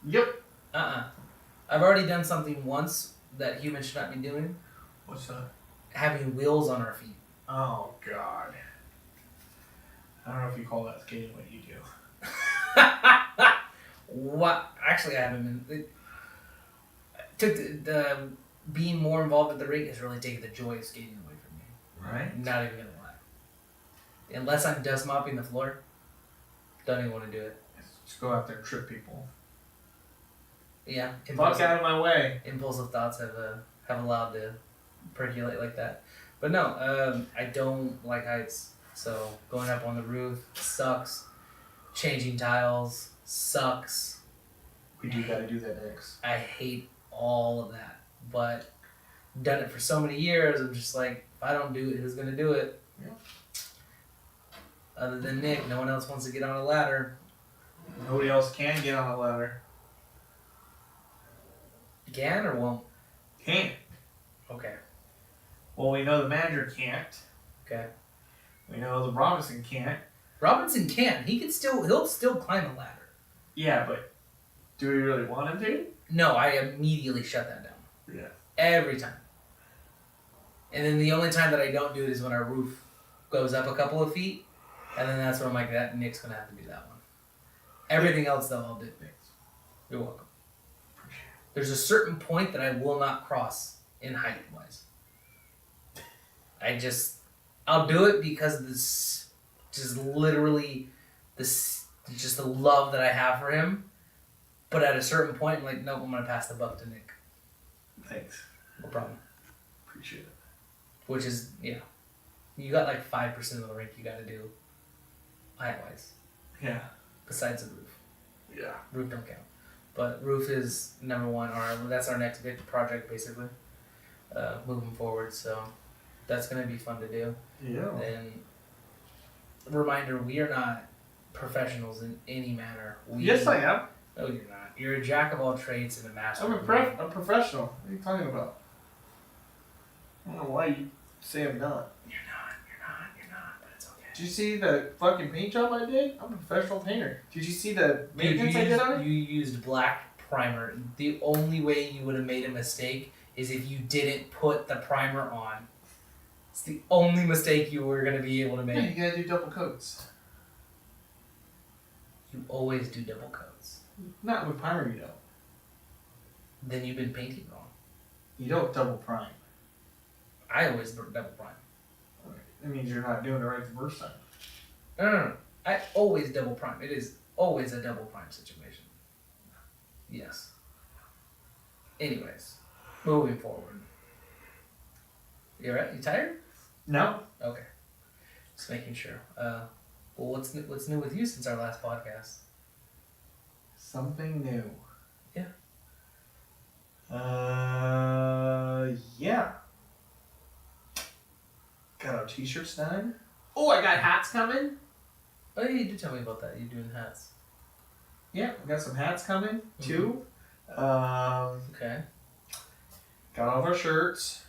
Yep. I've already done something once that humans should not be doing. What's that? Having wheels on our feet. Oh, God. I don't know if you call that skating what you do. What? Actually, I haven't been. Took the being more involved with the rink has really taken the joy of skating away from me. Right? Not even gonna lie. Unless I'm dust mopping the floor, don't even want to do it. Just go out there and trip people. Yeah. Fuck out of my way. Impulsive thoughts have allowed to percolate like that. But no, I don't like heights. So going up on the roof sucks. Changing tiles sucks. We do gotta do that next. I hate all of that. But done it for so many years, I'm just like, if I don't do it, who's gonna do it? Yeah. Other than Nick, no one else wants to get on a ladder. Nobody else can get on a ladder. Can or won't? Can't. Okay. Well, we know the manager can't. Okay. We know the Robinson can't. Robinson can. He'll still climb a ladder. Yeah, but do we really want him to? No, I immediately shut that down. Yeah. Every time. And then the only time that I don't do it is when our roof goes up a couple of feet. And then that's when I'm like, that Nick's going to have to do that one. Everything else, though, I'll do. You're welcome. There's a certain point that I will not cross in height-wise. I'll do it because of this, just literally, just the love that I have for him. But at a certain point, I'm like, nope, I'm going to pass the buck to Nick. Thanks. No problem. Appreciate it. Which is, yeah. You got like 5% of the rink you got to do height-wise. Yeah. Besides the roof. Yeah. Roof don't count. But roof is number one. That's our next big project, basically. Moving forward. So that's going to be fun to do. Yeah. And reminder, we are not professionals in any manner. Yes, I am. No, you're not. You're a jack of all trades and a master. I'm of a none. professional. What are you talking about? I don't know why you say I'm not. You're not, but it's okay. Did you see the fucking paint job I did? I'm a professional painter. Did you see the maintenance I did on it? You used black primer. The only way you would have made a mistake is if you didn't put the primer on. It's the only mistake you were going to be able to Yeah, make. you gotta do double coats. You always do double coats. Not with primer, you don't. Then you've been painting wrong. You don't double prime. I always double prime. That means you're not doing it right the first time. No. I always double prime. It is always a double prime situation. Yes. Anyways, moving forward. You alright? You tired? No. Okay. Just making sure. Well, what's new with you since our last podcast? Something new. Yeah. Yeah. Got our t-shirts done. Oh, I got hats coming. Oh, yeah, you did tell me about that. You're doing hats. Yeah, we got some hats coming too. Okay. Got all of our shirts.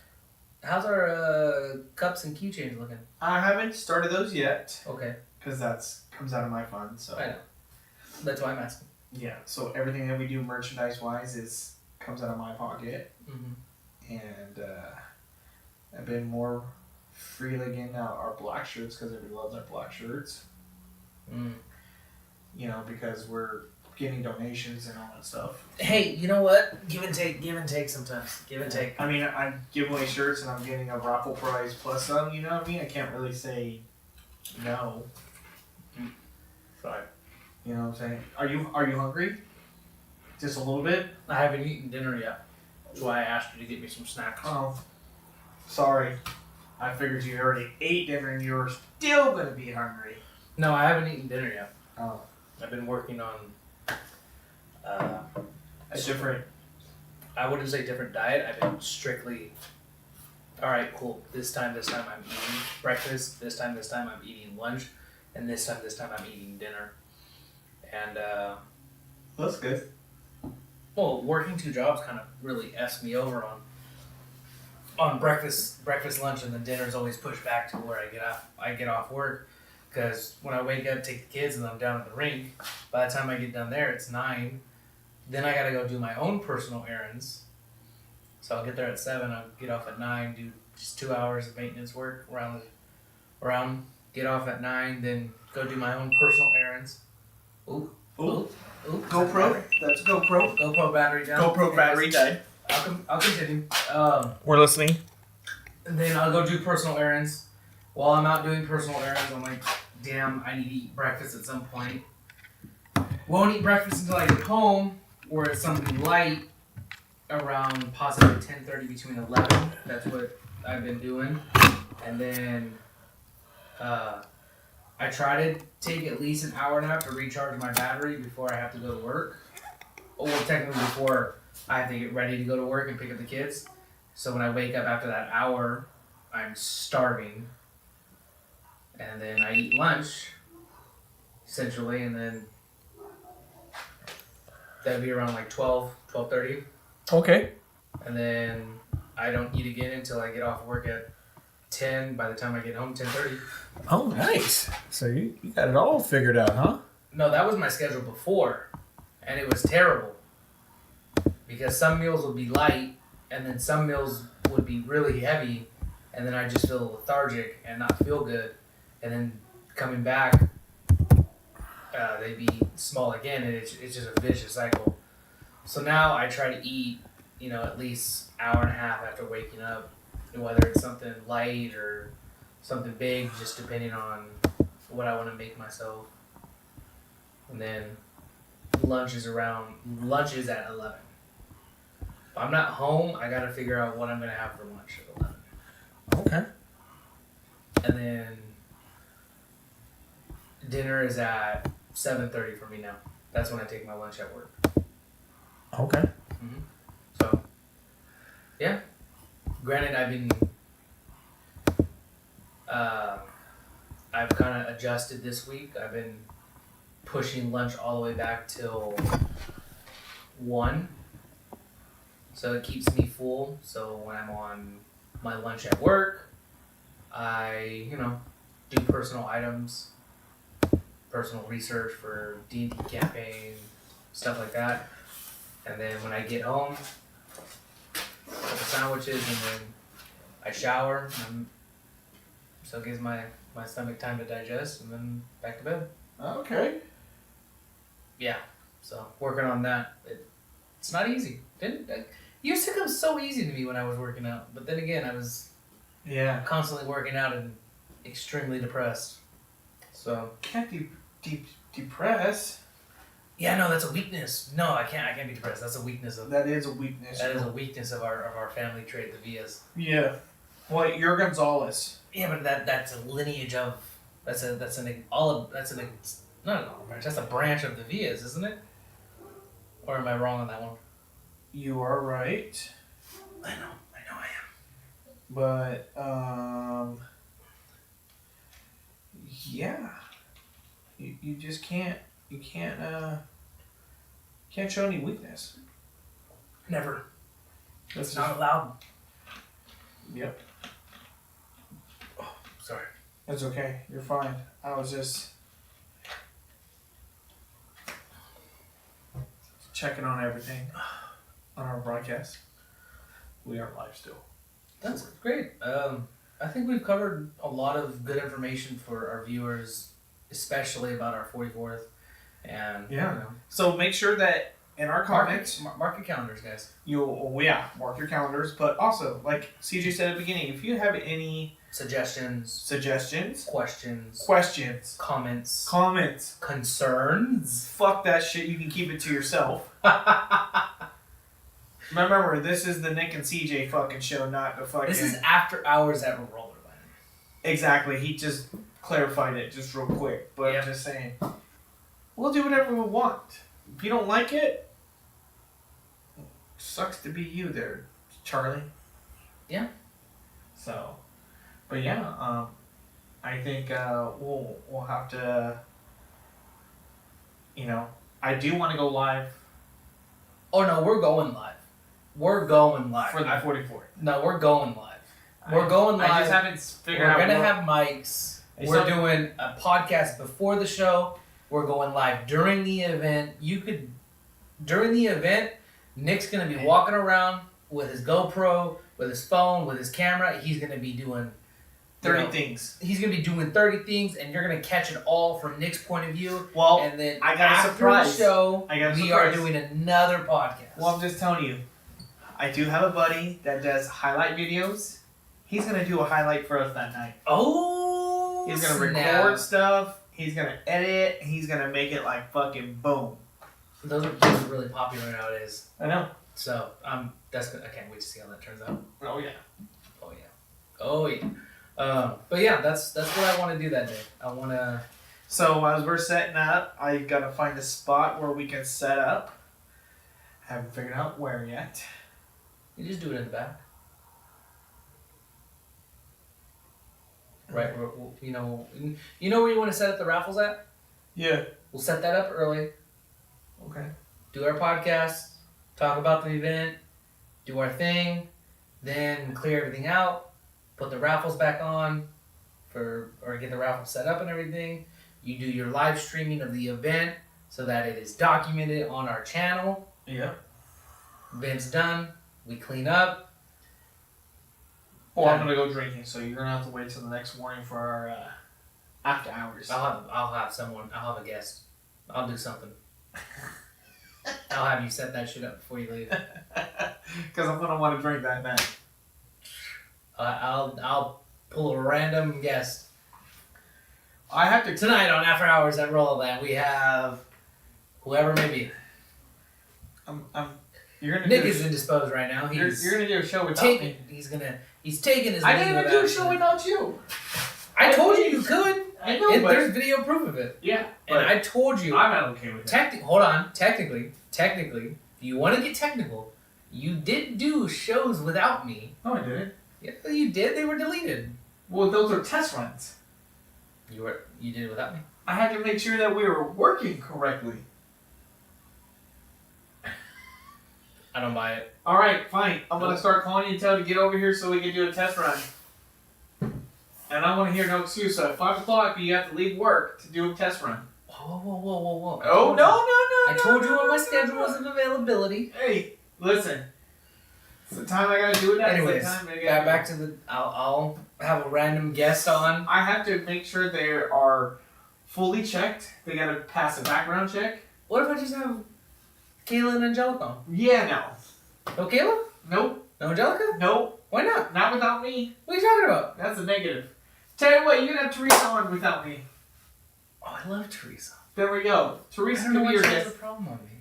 How's our cups and keychains looking? I haven't started those yet Okay. because that's comes out of my fund. So I know. That's why I'm asking. yeah, so everything that we do merchandise wise comes out of my pocket, Mm-hmm. and I've been more freely getting out our black shirts because everybody loves our black shirts. Mm. You know, because we're getting donations and all that stuff. Hey, you know what? Give and take sometimes. Give and take. I mean, I give away shirts and I'm getting a raffle prize plus some. You know what I mean? I can't really say no. So, you know what I'm saying? Are you hungry? Just a little bit? I haven't eaten dinner yet. That's why I asked you to get me some snacks. Oh, sorry. I figured you already ate dinner and you were still gonna be hungry. No, I haven't eaten dinner yet. Oh. I've been working on A different. I wouldn't say different diet. I've been strictly, all right, cool. This time I'm eating breakfast. This time I'm eating lunch, and this time I'm eating dinner. And That's good. well, working 2 jobs kind of really f's me over on breakfast, lunch, and then dinner's always pushed back to where I get off work, because when I wake up, take the kids, and I'm down at the rink. By the time I get down there, it's 9. Then I gotta go do my own personal errands. So I'll get there at 7. I'll get off at 9. Do just 2 hours of maintenance work around. Get off at 9. Then go do my own personal errands. Ooh. GoPro. That's GoPro. GoPro battery down. GoPro battery died. I'll continue. We're listening. And then I'll go do personal errands. While I'm out doing personal errands, I'm like, damn, I need to eat breakfast at some point. Won't eat breakfast until I get home, or it's something light around possibly 10:30 between 11. That's what I've been doing. And then I try to take at least an hour nap to recharge my battery before I have to go to work. Or technically before I have to get ready to go to work and pick up the kids. So when I wake up after that hour, I'm starving. And then I eat lunch, essentially, and then that'd be around like 12:30. Okay. And then I don't eat again until I get off work at 10. By the time I get home, 10:30. Oh, nice. So you got it all figured out, huh? No, that was my schedule before, and it was terrible. Because some meals would be light, and then some meals would be really heavy, and then I just feel lethargic and not feel good. And then coming back, they'd be small again, and it's just a vicious cycle. So now I try to eat, at least hour and a half after waking up, whether it's something light or something big, just depending on what I want to make myself. And then lunch is at 11. If I'm not home, I gotta figure out what I'm gonna have for lunch at 11. Okay. And then dinner is at 7:30 for me now. That's when I take my lunch at work. Okay. So, yeah. Granted, I've kind of adjusted this week. I've been pushing lunch all the way back till 1. So it keeps me full. So when I'm on my lunch at work, I, do personal items, personal research for D&D campaign, stuff like that. And then when I get home, a couple sandwiches, and then I shower. So it gives my stomach time to digest, and then back to bed. Okay. Yeah. So working on that. It's not easy. It used to come so easy to me when I was working out, but then again, I was constantly working out and extremely depressed. So Can't depress. yeah, no, that's a weakness. No, I can't be depressed. That's a weakness of That is a weakness. that is a weakness of our family trait, the Villas. Yeah. Well, you're Gonzalez. Yeah, but that's a lineage of that's a branch. That's a branch of the Villas, isn't it? Or am I wrong on that one? You are right. I know I am. But yeah. You just can't show any weakness. Never. That's It's not allowed. Yep. Sorry. That's okay. You're fine. I was just checking on everything on our broadcast. We are live still. That's great. I think we've covered a lot of good information for our viewers, especially about our 44th. And So make sure that in our comments, mark your calendars, guys. mark your calendars. But also, like CJ said at the beginning, if you have any Suggestions, questions, comments, concerns. fuck that shit. You can keep it to yourself. Remember, this is the Nick and CJ fucking show, not the fucking. This is after hours at Rollerland. Exactly. He just clarified it just real quick. But I'm just saying, we'll do whatever we want. If you don't like it, sucks to be you there, Charlie. Yeah. So, but yeah, I think we'll have to. You know, I do want to go live Oh no, we're going live. We're going live. for the 44th. No, we're going live. We're going live. I just haven't figured We're out. gonna have mics. I We're still- doing a podcast before the show. We're going live during the event. During the event, Nick's gonna be walking around with his GoPro, with his phone, with his camera. He's gonna be doing 30 things. He's gonna be doing 30 things, and you're gonna catch it all from Nick's point of view. Well, And then I got a after surprise. the show, I got a we are surprise. doing another podcast. Well, I'm just telling you, I do have a buddy that does highlight videos. He's gonna do a highlight for us that night. Oh, He's gonna snap. record stuff. He's gonna edit. He's gonna make it like fucking boom. Those are really popular nowadays. I know. So that's good. I can't wait to see how that turns out. Oh yeah. Oh yeah. Oh yeah. But yeah, that's what I want to do that day. I want to. So as we're setting up, I gotta find a spot where we can set up. Haven't figured out where yet. You just do it in the back. Right. You know where you want to set up the raffles at. Yeah. We'll set that up early. Okay. Do our podcast. Talk about the event. Do our thing. Then clear everything out. Put the raffles back on, or get the raffle set up and everything. You do your live streaming of the event so that it is documented on our channel. Yeah. Event's done. We clean up. Well, I'm gonna go drinking, so you're gonna have to wait till the next morning for our after hours. I'll have someone. I'll have a guest. I'll do something. I'll have you set that shit up before you leave. Because I'm gonna want to drink that night. I'll pull a random guest. I have to. Tonight on After Hours at Roll That we have whoever may be. You're gonna. Nick do is indisposed right now. You're gonna do a show without taking. me. He's taking his. I didn't leave even do a without show you. without you. I told you you could. I know, but There's video proof of it. yeah. And I told you. I'm not okay with that. Hold on. Technically, if you want to get technical, you did do shows without me. No, I didn't. Yeah, you did. They were deleted. Well, those are test runs. You did it without me. I had to make sure that we were working correctly. I don't buy it. All right, fine. I'm gonna start calling you and tell you to get over here so we can do a test run. And I want to hear no excuse. So at 5 o'clock, you have to leave work to do a test run. Whoa. Oh no! I told you what my no, schedule no. was of availability. Hey, listen. It's the time I gotta do it. Anyways, it's the time I gotta back to the. I'll have a random guest on. I have to make sure they are fully checked. They gotta pass a background check. What if I just have Kayla and Angelica on? Yeah, no. No Kayla? Nope. No Angelica? Nope. Why not? Not without me. What are you talking about? That's a negative. Tell you what, you can have Teresa on without me. Oh, I love Teresa. There we go. Teresa I don't know can be why your she has a guest. problem on me.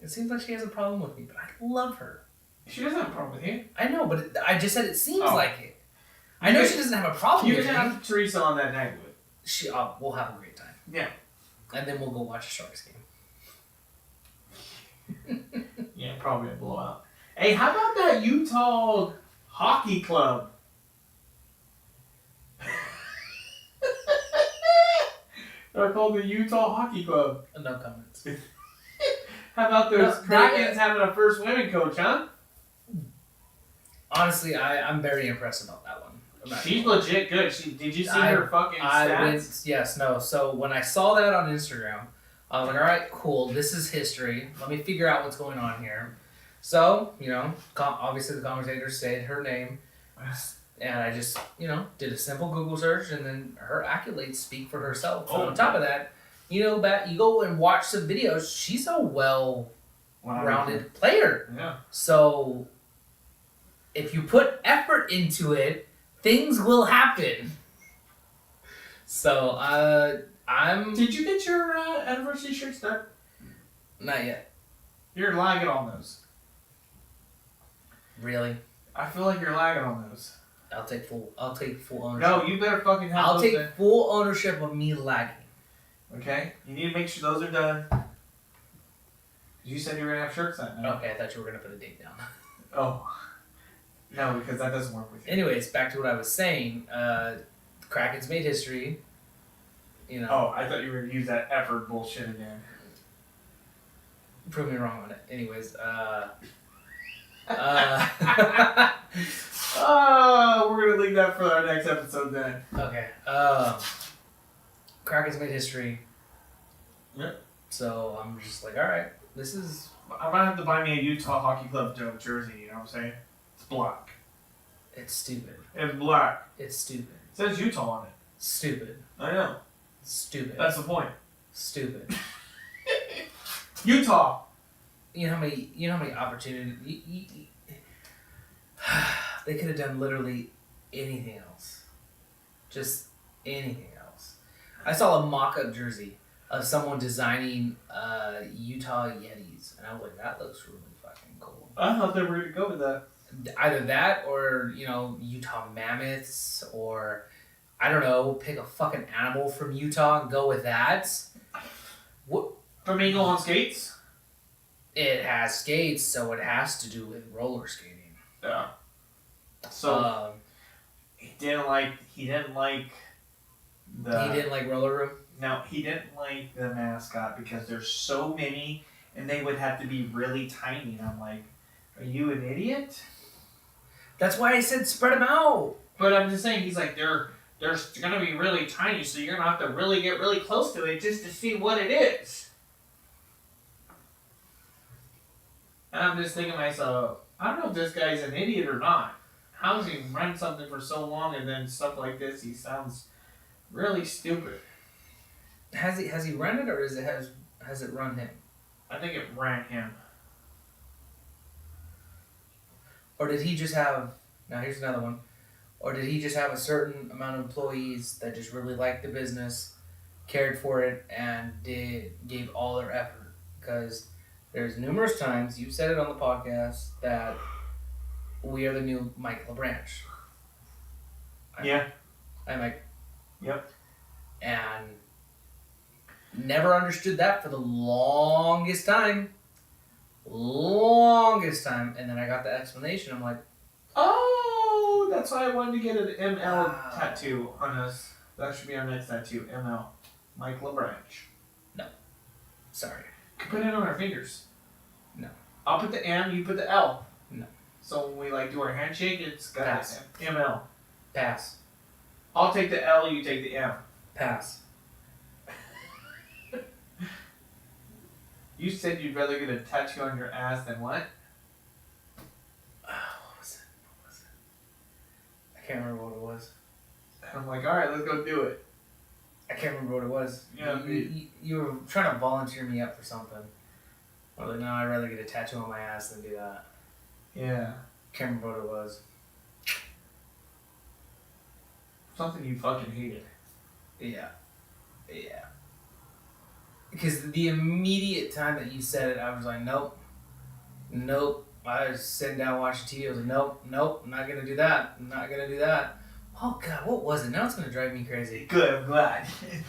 It seems like she has a problem with me, but I love her. She doesn't have a problem with you. I know, but I just said it seems Oh. like it. I know You she doesn't have a problem You with can me. have Teresa on that night with. We'll have a great time. Yeah. And then we'll go watch a Sharks game. Yeah, probably a blowout. Hey, how about that Utah hockey club? They're called the Utah Hockey Club. No comments. How about those No, Krakens having a first women coach, huh? Honestly, I'm very impressed about that one. She's legit good. Did you see her fucking stats? So when I saw that on Instagram, I was like, all right, cool. This is history. Let me figure out what's going on here. So, obviously the commentators said her name. And I just, did a simple Google search, and then her accolades speak for herself. So on top of that, you go and watch some videos. She's a well-rounded player. Yeah. So if you put effort into it, things will happen. So I'm Did you get your anniversary shirts done? not yet. You're lagging on those. Really. I feel like you're lagging on those. I'll take full ownership. No, you better fucking have I'll those take done. full ownership of me lagging. Okay? You need to make sure those are done. You said you were gonna have shirts that night. Okay, I thought you were gonna put a date down. Oh. No, because that doesn't work with you. Anyways, back to what I was saying. Kraken's made history. You know. Oh, I thought you were gonna use that effort bullshit again. Prove me wrong on it. Anyways, Oh, we're gonna leave that for our next episode then. okay. Kraken's made history. Yep. So I'm just like, all right, this is. I'm gonna have to buy me a Utah Hockey Club jersey. You know what I'm saying? It's black. It's stupid. It's black. It's stupid. It says Utah on it. Stupid. I know. Stupid. That's the point. Stupid. Utah. You know how many opportunities they could have done literally anything else. Just anything else. I saw a mock-up jersey of someone designing Utah Yetis, and I was like, that looks really fucking cool. I thought they were gonna go with that. Either that or, Utah Mammoths, or I don't know, pick a fucking animal from Utah and go with that. What? Flamingo on skates. It has skates, so it has to do with roller skating. Yeah. So he didn't like the. He didn't like roller room. No, he didn't like the mascot because there's so many, and they would have to be really tiny. And I'm like, are you an idiot? That's why I said spread them out. But I'm just saying, he's like, they're gonna be really tiny, so you're gonna have to really get really close to it just to see what it is. And I'm just thinking to myself, I don't know if this guy's an idiot or not. How does he run something for so long and then stuff like this? He sounds really stupid. Has he run it, or has it run him? I think it ran him. Or did he just have? Now here's another one. Or did he just have a certain amount of employees that just really liked the business, cared for it, and gave all their effort? Because there's numerous times, you've said it on the podcast, that we are the new Mike LeBranch. Yeah. I'm like, yep. And never understood that for the longest time. And then I got the explanation. I'm like, oh, that's why I wanted to get an ML Wow. tattoo on us. That should be our next tattoo. ML. Mike LeBranch. sorry. Could put it on our fingers. No. I'll put the M, you put the L. No. So when we do our handshake, it's got Pass. ML. Pass. I'll take the L, you take the M. Pass. You said you'd rather get a tattoo on your ass than what? What was it? I can't remember what it was. And I'm like, alright, let's go do it. I can't remember what it was. Yeah, you were trying to volunteer me up for something. I was like, no, I'd rather get a tattoo on my ass than do that. Yeah. Can't remember what it was. Something you fucking hated. Yeah. Because the immediate time that you said it, I was like, nope. I was sitting down watching TV. I was like, nope, I'm not gonna do that. Oh God, what was it? Now it's gonna drive me crazy. Good, I'm glad.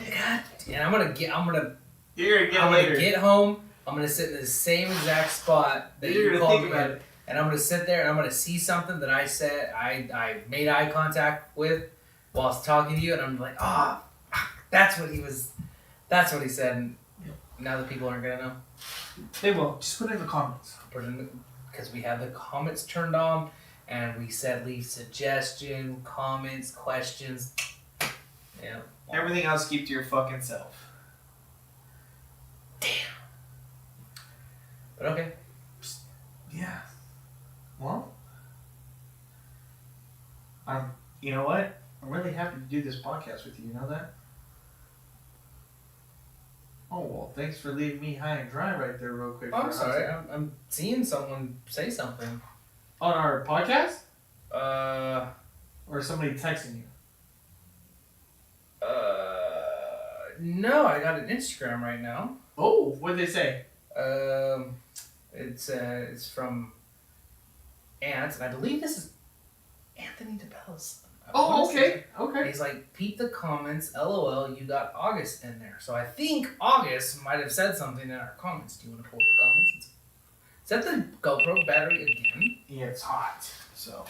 God, and I'm gonna You're gonna get home. I'm gonna sit in the same exact spot that You're you gonna called think me about in, and I'm gonna sit there and I'm gonna see something that I said I made eye contact with whilst talking to you, and I'm like, that's what he said. And now the people aren't gonna know. They will. Just put it in the comments. Because we have the comments turned on, and we said leave suggestion, comments, questions. Yeah. Everything else keep to your fucking self. But okay. Yeah. Well, you know what? I'm really happy to do this podcast with you. You know that? Oh, well, thanks for leaving me high and dry right there real quick. Oh, I'm sorry. I'm seeing someone say something. On our podcast? Uh, Or somebody texting you? No, I got an Instagram right now. Oh, what'd they say? It's from Ant, and I believe this is Anthony DeBella's son. Oh, wanna say- okay. Okay. He's like, peep the comments, lol, you got August in there. So I think August might have said something in our comments. Do you want to pull up the comments? Is that the GoPro battery again? Yeah, it's hot, so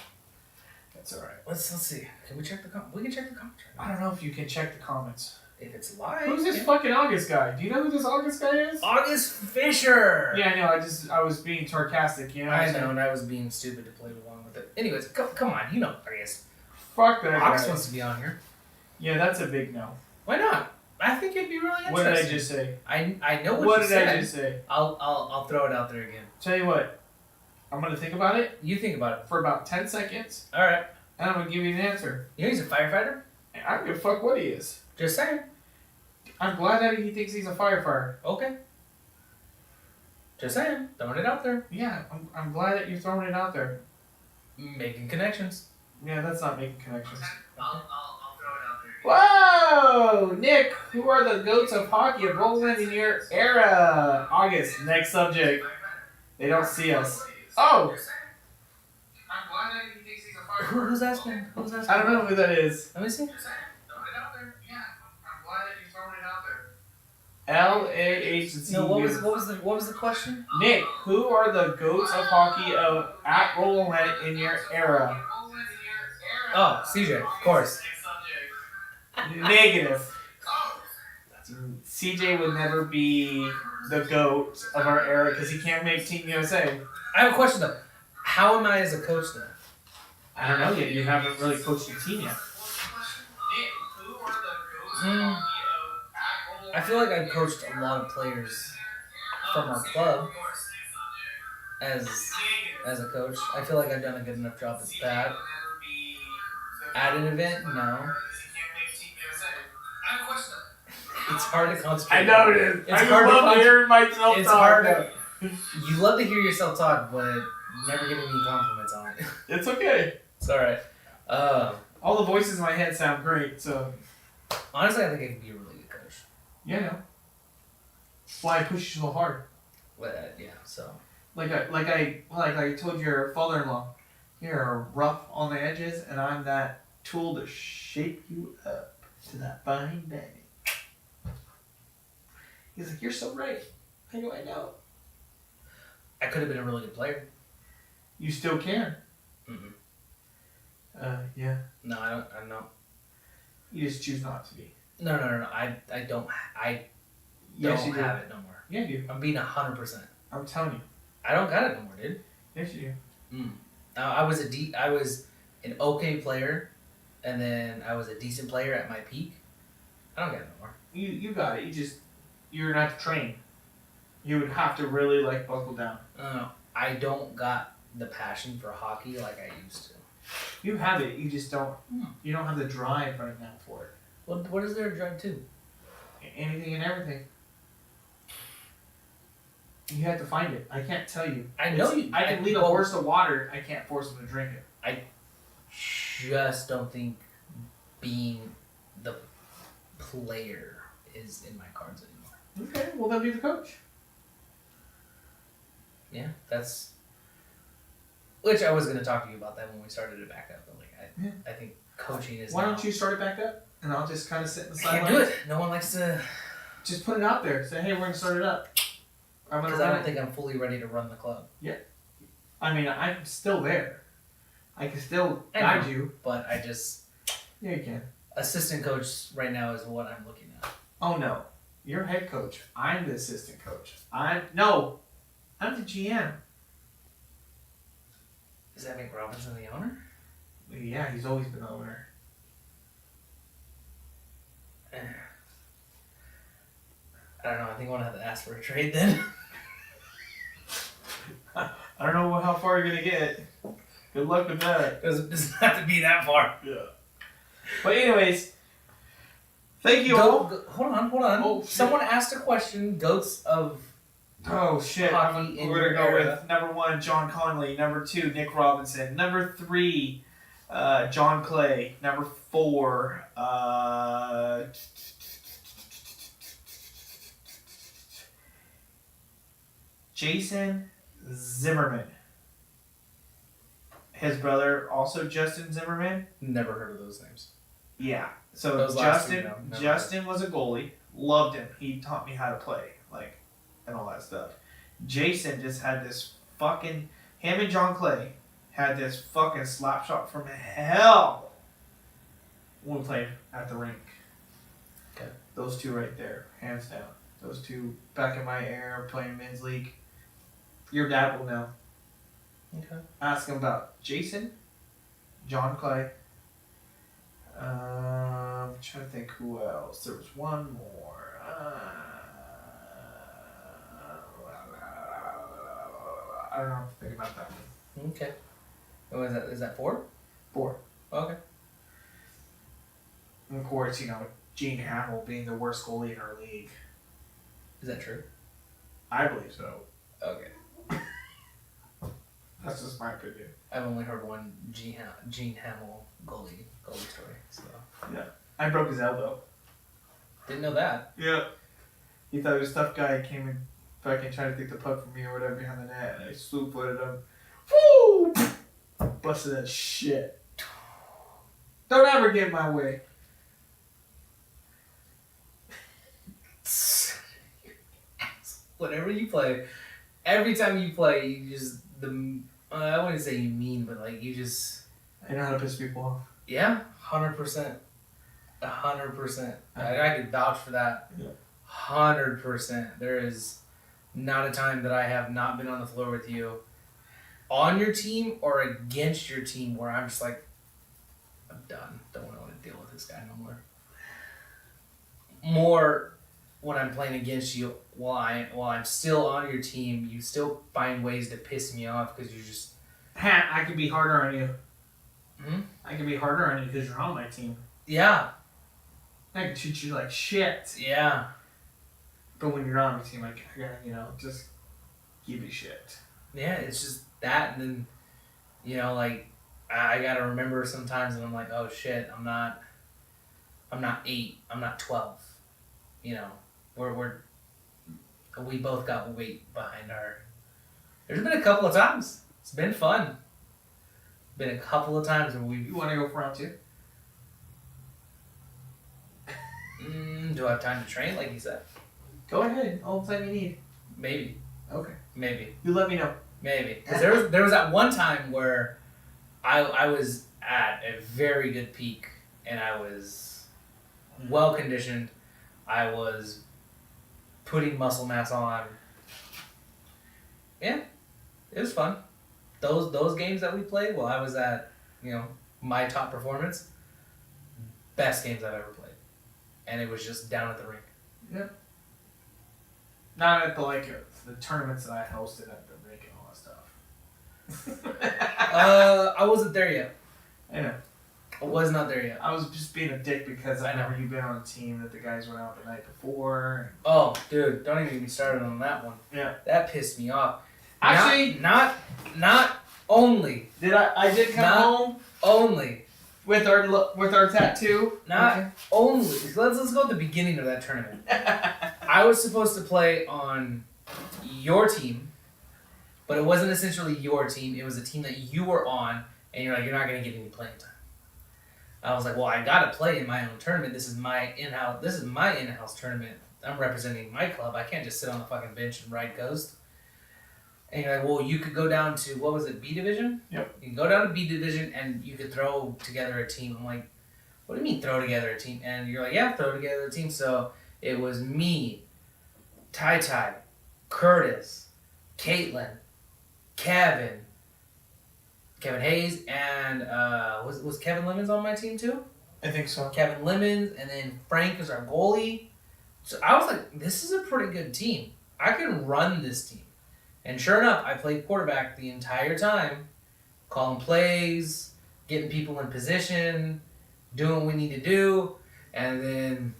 that's all right. Let's see. Can we check the comments? We can check the comments right I now. don't know if you can check the comments. If it's live. Who's this yeah. fucking August guy? Do you know who this August guy is? August Fisher! Yeah, I know. I was being sarcastic. You know. What I I'm know, saying? and I was being stupid to play along with it. Anyways, come on, you know August. Fuck that August guy. wants to be on here. Yeah, that's a big no. Why not? I think it'd be really interesting. What did I just say? I know What you did I said. just say? I'll throw it out there again. Tell you what. I'm gonna think about it You think about it. for about 10 seconds, All right. and I'm gonna give you an answer. You know he's a firefighter. And I don't give a fuck what he is. Just saying. I'm glad that he thinks he's a firefighter. Okay. Just saying. Throwing it out there. Yeah, I'm glad that you're throwing it out there. Making connections. Yeah, that's not making connections. I'll throw it out there. Whoa! Nick, who are the goats of hockey of Roland in your era? August, next subject. They don't see us. Oh! I'm glad that he thinks he's a firefighter. Who's asking? Who's asking? I don't know who that is. Let me see. LAH and No, what was the question? Nick, who are the goats of hockey of at Roland in your era? Oh, CJ, of course. Negative. CJ would never be the GOAT of our era because he can't make Team USA. I have a question though. How am I as a coach then? I don't know yet. You haven't really coached a team yet. I feel like I've coached a lot of players from our club as a coach. I feel like I've done a good enough job at that. At an event, no. It's hard to concentrate. I know it is. It's I hard to love hearing myself It's talk. hard to. You love to hear yourself talk, but never giving me compliments on it. It's okay. It's alright. All the voices in my head sound great, so Honestly, I think I could be a really good coach. yeah, no. That's why I push you so hard. But, yeah, so. Like I told your father-in-law, you're rough on the edges, and I'm that tool to shape you up to that fine bag. He's like, you're so right. How do I know? I could have been a really good player. You still can. Mm-mm. Yeah. No, I don't. I'm not. You just choose not to be. No. I don't. I Yes, don't you do. have it no more. Yeah, you do. I'm being 100%. I'm telling you. I don't got it no more, dude. Yes, you do. I was an okay player, and then I was a decent player at my peak. I don't got it no more. You got it. You're not trained. You would have to really buckle down. No. I don't got the passion for hockey like I used to. You have it. You just don't. You don't have the drive right now for it. What is there to drive to? Anything and everything. You have to find it. I can't tell you. I know you. I can lead a horse to water. I can't force him to drink it. I just don't think being the player is in my cards anymore. Okay, well then be the coach. Yeah, that's. Which I was going to talk to you about that when we started it back up. But I think coaching is. Why don't you start it back up, and I'll just kind of sit in the I can't sidelines. do it. No one likes to. Just put it out there. Say, hey, we're gonna start it up. I'm gonna Because I run don't it. think I'm fully ready to run the club. I mean, I'm still there. I can still I guide know. you. But I just. Yeah, you can. Assistant coach right now is what I'm looking at. Oh no, you're head coach. I'm the assistant coach. I'm the GM. Does that make Robinson the owner? Yeah, he's always been the owner. I don't know. I think I want to have to ask for a trade then. I don't know how far you're gonna get. Good luck with that. Doesn't have to be that far. Yeah. But anyways, thank you all. Hold on. Oh, shit. Someone asked a question. Goats of. Oh shit! Hockey in We're gonna your go era. with number 1, John Conley. Number 2, Nick Robinson. Number 3, John Clay. Number 4, Jason Zimmerman. His brother, also Justin Zimmerman. Never heard of those names. Yeah. So Those last two, Justin, no, never Justin was a goalie. Loved him. He taught me how to play, like, and all that stuff. Jason just had this fucking. Him and John Clay had this fucking slap shot from hell when we played at the rink. Okay. Those two right there, hands down. Those two back in my era playing men's league. Your dad will know. Okay. Ask him about Jason, John Clay. I'm trying to think who else. There was one more. I don't know what to think about that one. Okay. Oh, is that 4? 4. Okay. And of course, Gene Hamill being the worst goalie in our league. Is that true? I believe so. Okay. That's just my opinion. I've only heard one Gene Hamill goalie story. So I broke his elbow. didn't know that. Yeah. He thought he was a tough guy. He came in fucking trying to take the puck from me or whatever behind the net. And I slew footed him. Woo! Busted that shit. Don't ever get in my way. Whenever you play, every time you play, you just I wouldn't say you mean, but like you just I know how to piss people off. yeah, 100%, 100%. I could vouch for that. Yeah. 100%. There is not a time that I have not been on the floor with you, on your team or against your team, where I'm just like, I'm done. Don't want to deal with this guy no more. More when I'm playing against you, while I'm still on your team, you still find ways to piss me off because you just. I could be harder on you. Hmm? I could be harder on you because you're on my team. Yeah. I can treat you like shit. Yeah. But when you're on my team, I gotta, just give you shit. Yeah, it's just that, and then, like, I gotta remember sometimes, and I'm like, oh shit, I'm not 8, I'm not 12. We both got weight behind our. There's been a couple of times. It's been fun. Been a couple of times where You want to go for round 2? do I have time to train, like you said? Go ahead. All the time you need. Maybe. Okay. Maybe. You let me know. Maybe. Because there was that one time where I was at a very good peak, and I was well conditioned. I was putting muscle mass on. Yeah, it was fun. Those games that we played while I was at, my top performance, best games I've ever played. And it was just down at the rink. Yep. Not at the tournaments that I hosted at the rink and all that stuff. I wasn't there yet. I know. I was not there yet. I was just being a dick because I I know. remember you been on a team that the guys went out the night before. Oh, dude, don't even get me started on that one. Yeah. That pissed me off. Actually, not only. I did come Not- home Only. with our tattoo. Not only. Let's go at the beginning of that tournament. I was supposed to play on your team, but it wasn't essentially your team. It was a team that you were on, and you're like, you're not going to get any playing time. I was like, well, I got to play in my own tournament. This is my in-house tournament. I'm representing my club. I can't just sit on the fucking bench and ride coast. And you're like, well, you could go down to, what was it, B Division? Yep. You can go down to B Division and you could throw together a team. I'm like, what do you mean throw together a team? And you're like, yeah, throw together a team. So it was me, Ty, Curtis, Caitlin, Kevin Hayes, and was Kevin Lemons on my team too? I think so. Kevin Lemons, and then Frank is our goalie. So I was like, this is a pretty good team. I can run this team. And sure enough, I played quarterback the entire time, calling plays, getting people in position, doing what we need to do. And then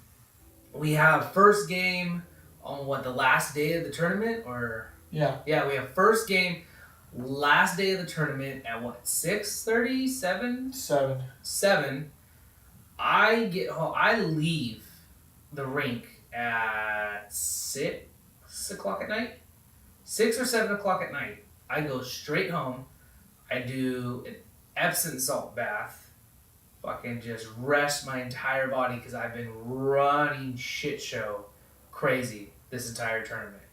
we have first game on the last day of the tournament? Yeah. Yeah, we have first game, last day of the tournament at 6:30, 7? I get home. I leave the rink at 6 o'clock at night. 6 or 7 o'clock at night. I go straight home. I do Epsom salt bath. Fucking just rest my entire body because I've been running shit show crazy this entire tournament.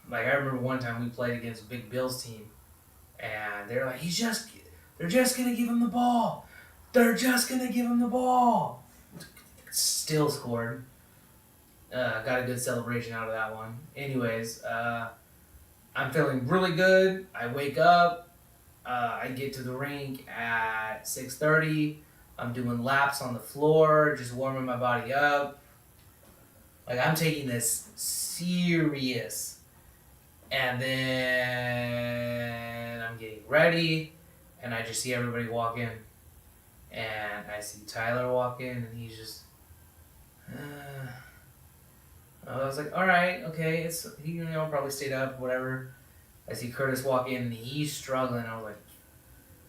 Like I remember one time we played against a big Bills team, and they're like, they're just gonna give him the ball. They're just gonna give him the ball. Still scored. Got a good celebration out of that one. Anyways, I'm feeling really good. I wake up. I get to the rink at 6:30. I'm doing laps on the floor, just warming my body up. Like I'm taking this serious. And then I'm getting ready, and I just see everybody walk in. And I see Tyler walk in, and he's just. I was like, all right, okay, he probably stayed up, whatever. I see Curtis walk in, and he's struggling. I was like,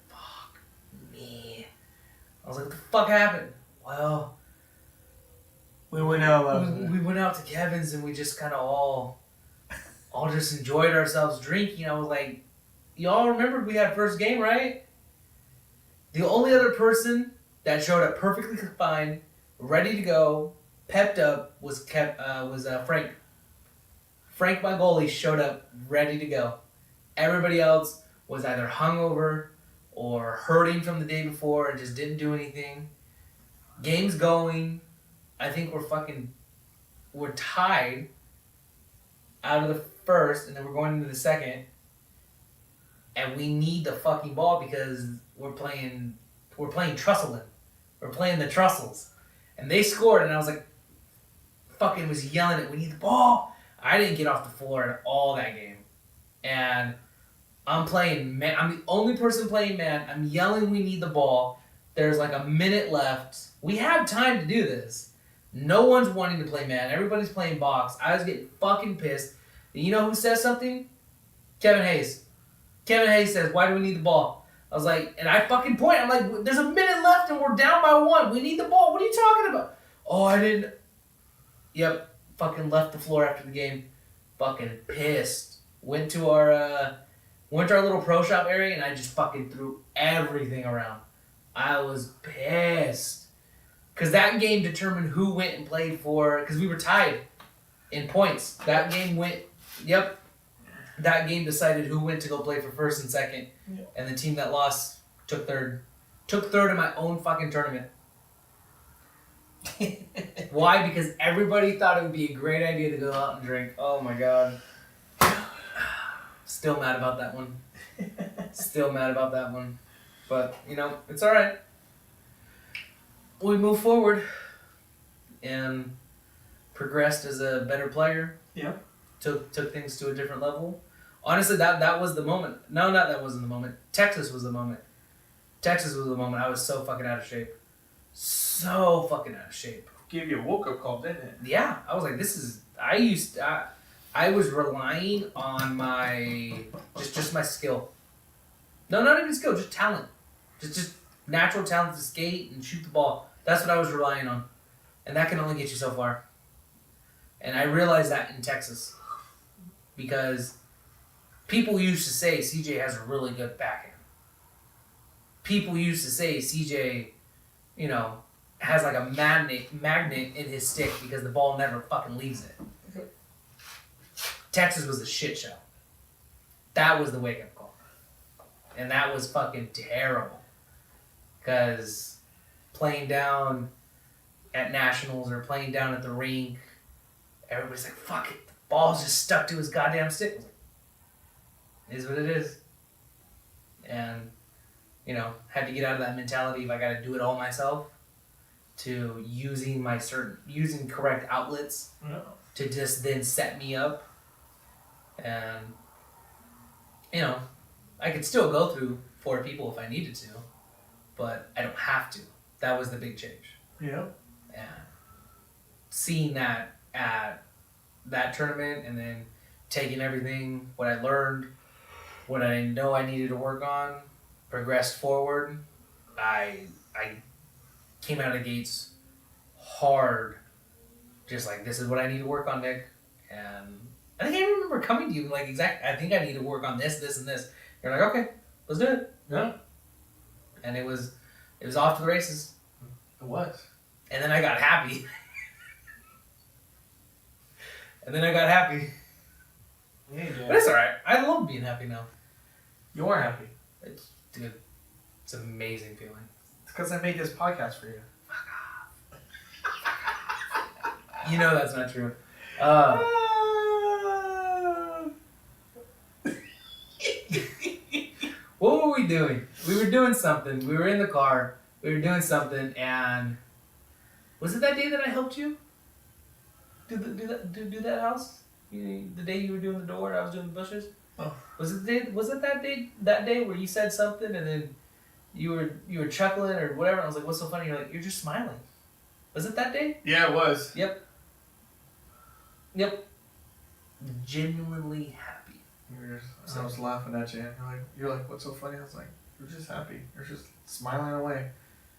fuck me. I was like, what the fuck happened? Well, We went out. we went out to Kevin's, and we just kind of all just enjoyed ourselves drinking. I was like, y'all remembered we had first game, right? The only other person that showed up perfectly fine, ready to go, pepped up was Frank. Frank, my goalie, showed up ready to go. Everybody else was either hungover or hurting from the day before and just didn't do anything. Game's going. I think we're tied out of the first, and then we're going into the second. And we need the fucking ball because we're playing Trustleland. We're playing the Trussels. And they scored, and I was like, fucking was yelling at, we need the ball. I didn't get off the floor at all that game. And I'm playing man. I'm the only person playing man. I'm yelling, we need the ball. There's like a minute left. We have time to do this. No one's wanting to play man. Everybody's playing box. I was getting fucking pissed. And you know who says something? Kevin Hayes. Kevin Hayes says, why do we need the ball? I was like, and I fucking point. I'm like, there's a minute left and we're down by 1. We need the ball. What are you talking about? Oh, I didn't. Yep. Fucking left the floor after the game. Fucking pissed. Went to our little pro shop area and I just fucking threw everything around. I was pissed. Because that game determined who went and played for, because we were tied in points. That game decided who went to go play for first and second. Yep. And the team that lost took third. Took third in my own fucking tournament. Why? Because everybody thought it would be a great idea to go out and drink. Oh my god. Still mad about that one. Still mad about that one. But, it's alright. We moved forward and progressed as a better player. Yeah. Took things to a different level. Honestly, that was the moment. No, that wasn't the moment. Texas was the moment. Texas was the moment. I was so fucking out of shape. So fucking out of shape. Gave you a woke-up call, didn't it? Yeah. I was like, I was relying on my, just my skill. No, not even skill, just talent. Just natural talent to skate and shoot the ball. That's what I was relying on. And that can only get you so far. And I realized that in Texas. Because people used to say CJ has a really good backhand. People used to say CJ, has like a magnet in his stick because the ball never fucking leaves it. Texas was a shit show. That was the wake-up call. And that was fucking terrible. Because playing down at nationals or playing down at the rink, everybody's like, fuck it, the ball's just stuck to his goddamn stick. It is what it is. And, had to get out of that mentality of I gotta do it all myself to using correct outlets to just then set me up. And, I could still go through 4 people if I needed to, but I don't have to. That was the big change. Yeah. And seeing that at that tournament and then taking everything, what I learned, what I know I needed to work on, progressed forward, I came out of the gates hard, just like, this is what I need to work on, Nick. And I think I remember coming to you like, I think I need to work on this, and this. You're like, okay, Let's do it. Yeah, And it was off to the races. it was. And then I got happy. And then I got happy. Yeah, you But did. it's alright. I love being happy now. You are happy. Dude, it's an amazing feeling. It's because I made this podcast for you. You know that's not true. What were we doing? We were doing something. We were in the car. We were doing something, and was it that day that I helped you do that house? The day you were doing the door, I was doing the bushes. Oh. Was it that day where you said something and then you were chuckling or whatever? And I was like, "What's so funny?" You're like, "You're just smiling." Was it that day? Yeah, it was. Yep. Genuinely happy. I was laughing at you, and you're like, "What's so funny?" I was like, "You're just happy. You're just smiling away."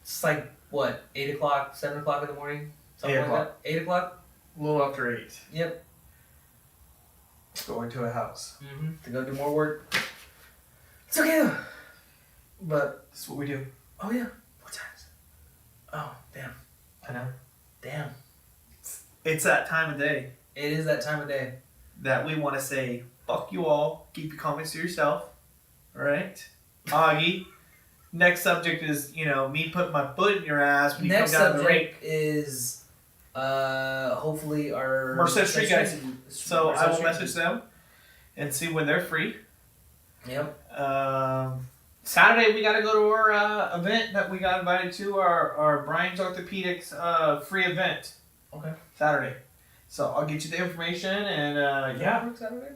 It's like what, 8 o'clock, 7 o'clock in the morning, something 8 like o'clock. that. 8 o'clock. A little after 8. Yep. Going to a house. To go do more work. It's okay though. But That's what we do. oh yeah, what time is it? Oh damn, I know. damn. It's that time of day It is that time of day. that we want to say, "Fuck you all. Keep your comments to yourself." All right, Augie. Next subject is me putting my foot in your ass when you Next come down the rake. subject is hopefully our Merced Street guys. So Merced I will Street. message them and see when they're free. Yep. Saturday we got to go to our event that we got invited to, our Brian's Orthopedics free event. Okay. Saturday. So I'll get you the information and yeah. Work Saturday?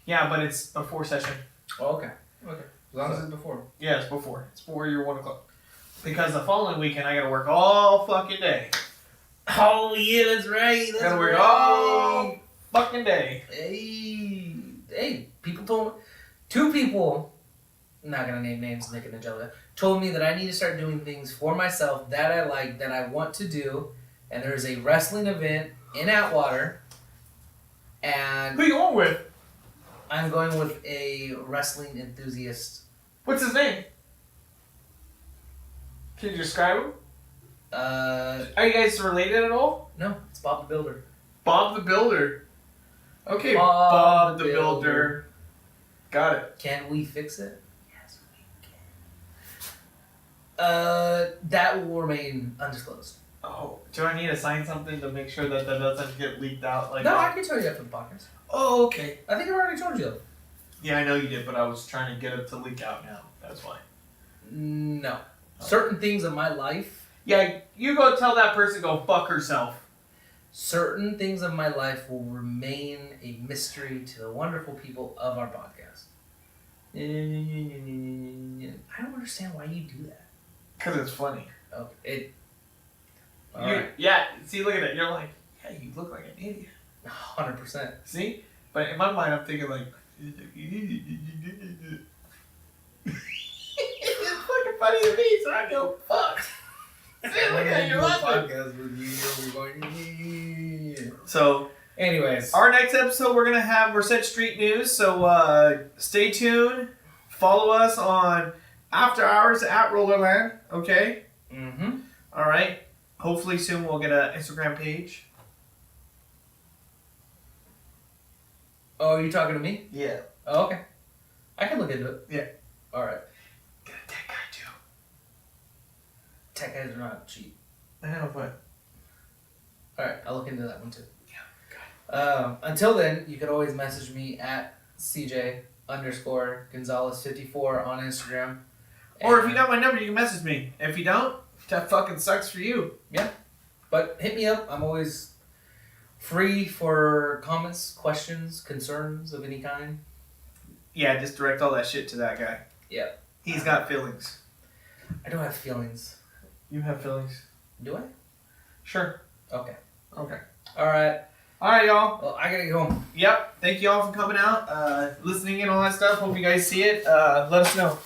Yeah, but it's before session. Oh, okay. Okay. As long as it's before. Yeah, it's before. It's before your 1 o'clock. Because the following weekend I gotta work all fucking day. Oh yeah, that's right. That's Gotta work right. all fucking day. Hey, people told me, 2 people, I'm not gonna name names, Nick and Angela, told me that I need to start doing things for myself that I like, that I want to do, and there's a wrestling event in Atwater, and Who you going with? I'm going with a wrestling enthusiast. What's his name? Can you describe him? Are you guys related at all? No, it's Bob the Builder. Bob the Builder. Okay, Bob Bob the the Builder. Got it. Can we fix it? Yes, we can. That will remain undisclosed. Oh, do I need to sign something to make sure that doesn't get leaked out? Like No, I can tell you after the podcast. Oh, okay. I think I already told you though. Yeah, I know you did, but I was trying to get it to leak out now. That's why. No. Certain things of my life, Yeah, you go tell that person go fuck herself. certain things of my life will remain a mystery to the wonderful people of our podcast. I don't understand why you do that. Because it's funny. Okay. Yeah, see, look at it. You're like, yeah, you look like an idiot. 100%. See? But in my mind, I'm thinking like, it's fucking funny to me, so I go, fuck. See, look at it, you're laughing. So, anyways. Our next episode, we're going to have Merced Street News, so stay tuned. Follow us on After Hours at Rollerland, okay? Mm-hmm. All right. Hopefully soon we'll get an Instagram page. Oh, are you talking to me? Yeah. Oh, okay. I can look into it. Yeah. All right. Get a tech guy too. Tech guys are not cheap. I know, but All right, I'll look into that one too. Yeah, Until then, you can always message me at CJ_Gonzalez54 on Instagram. or if you got my number, you can message me. If you don't, that fucking sucks for you. But hit me up. I'm always free for comments, questions, concerns of any kind. Yeah, just direct all that shit to that guy. Yeah. He's got feelings. I don't have feelings. You have feelings. Do I? Sure. Okay. Okay. All right. All right, y'all. Well, I gotta get home. Yep. Thank you all for coming out, listening and all that stuff. Hope you guys see it. Let us know.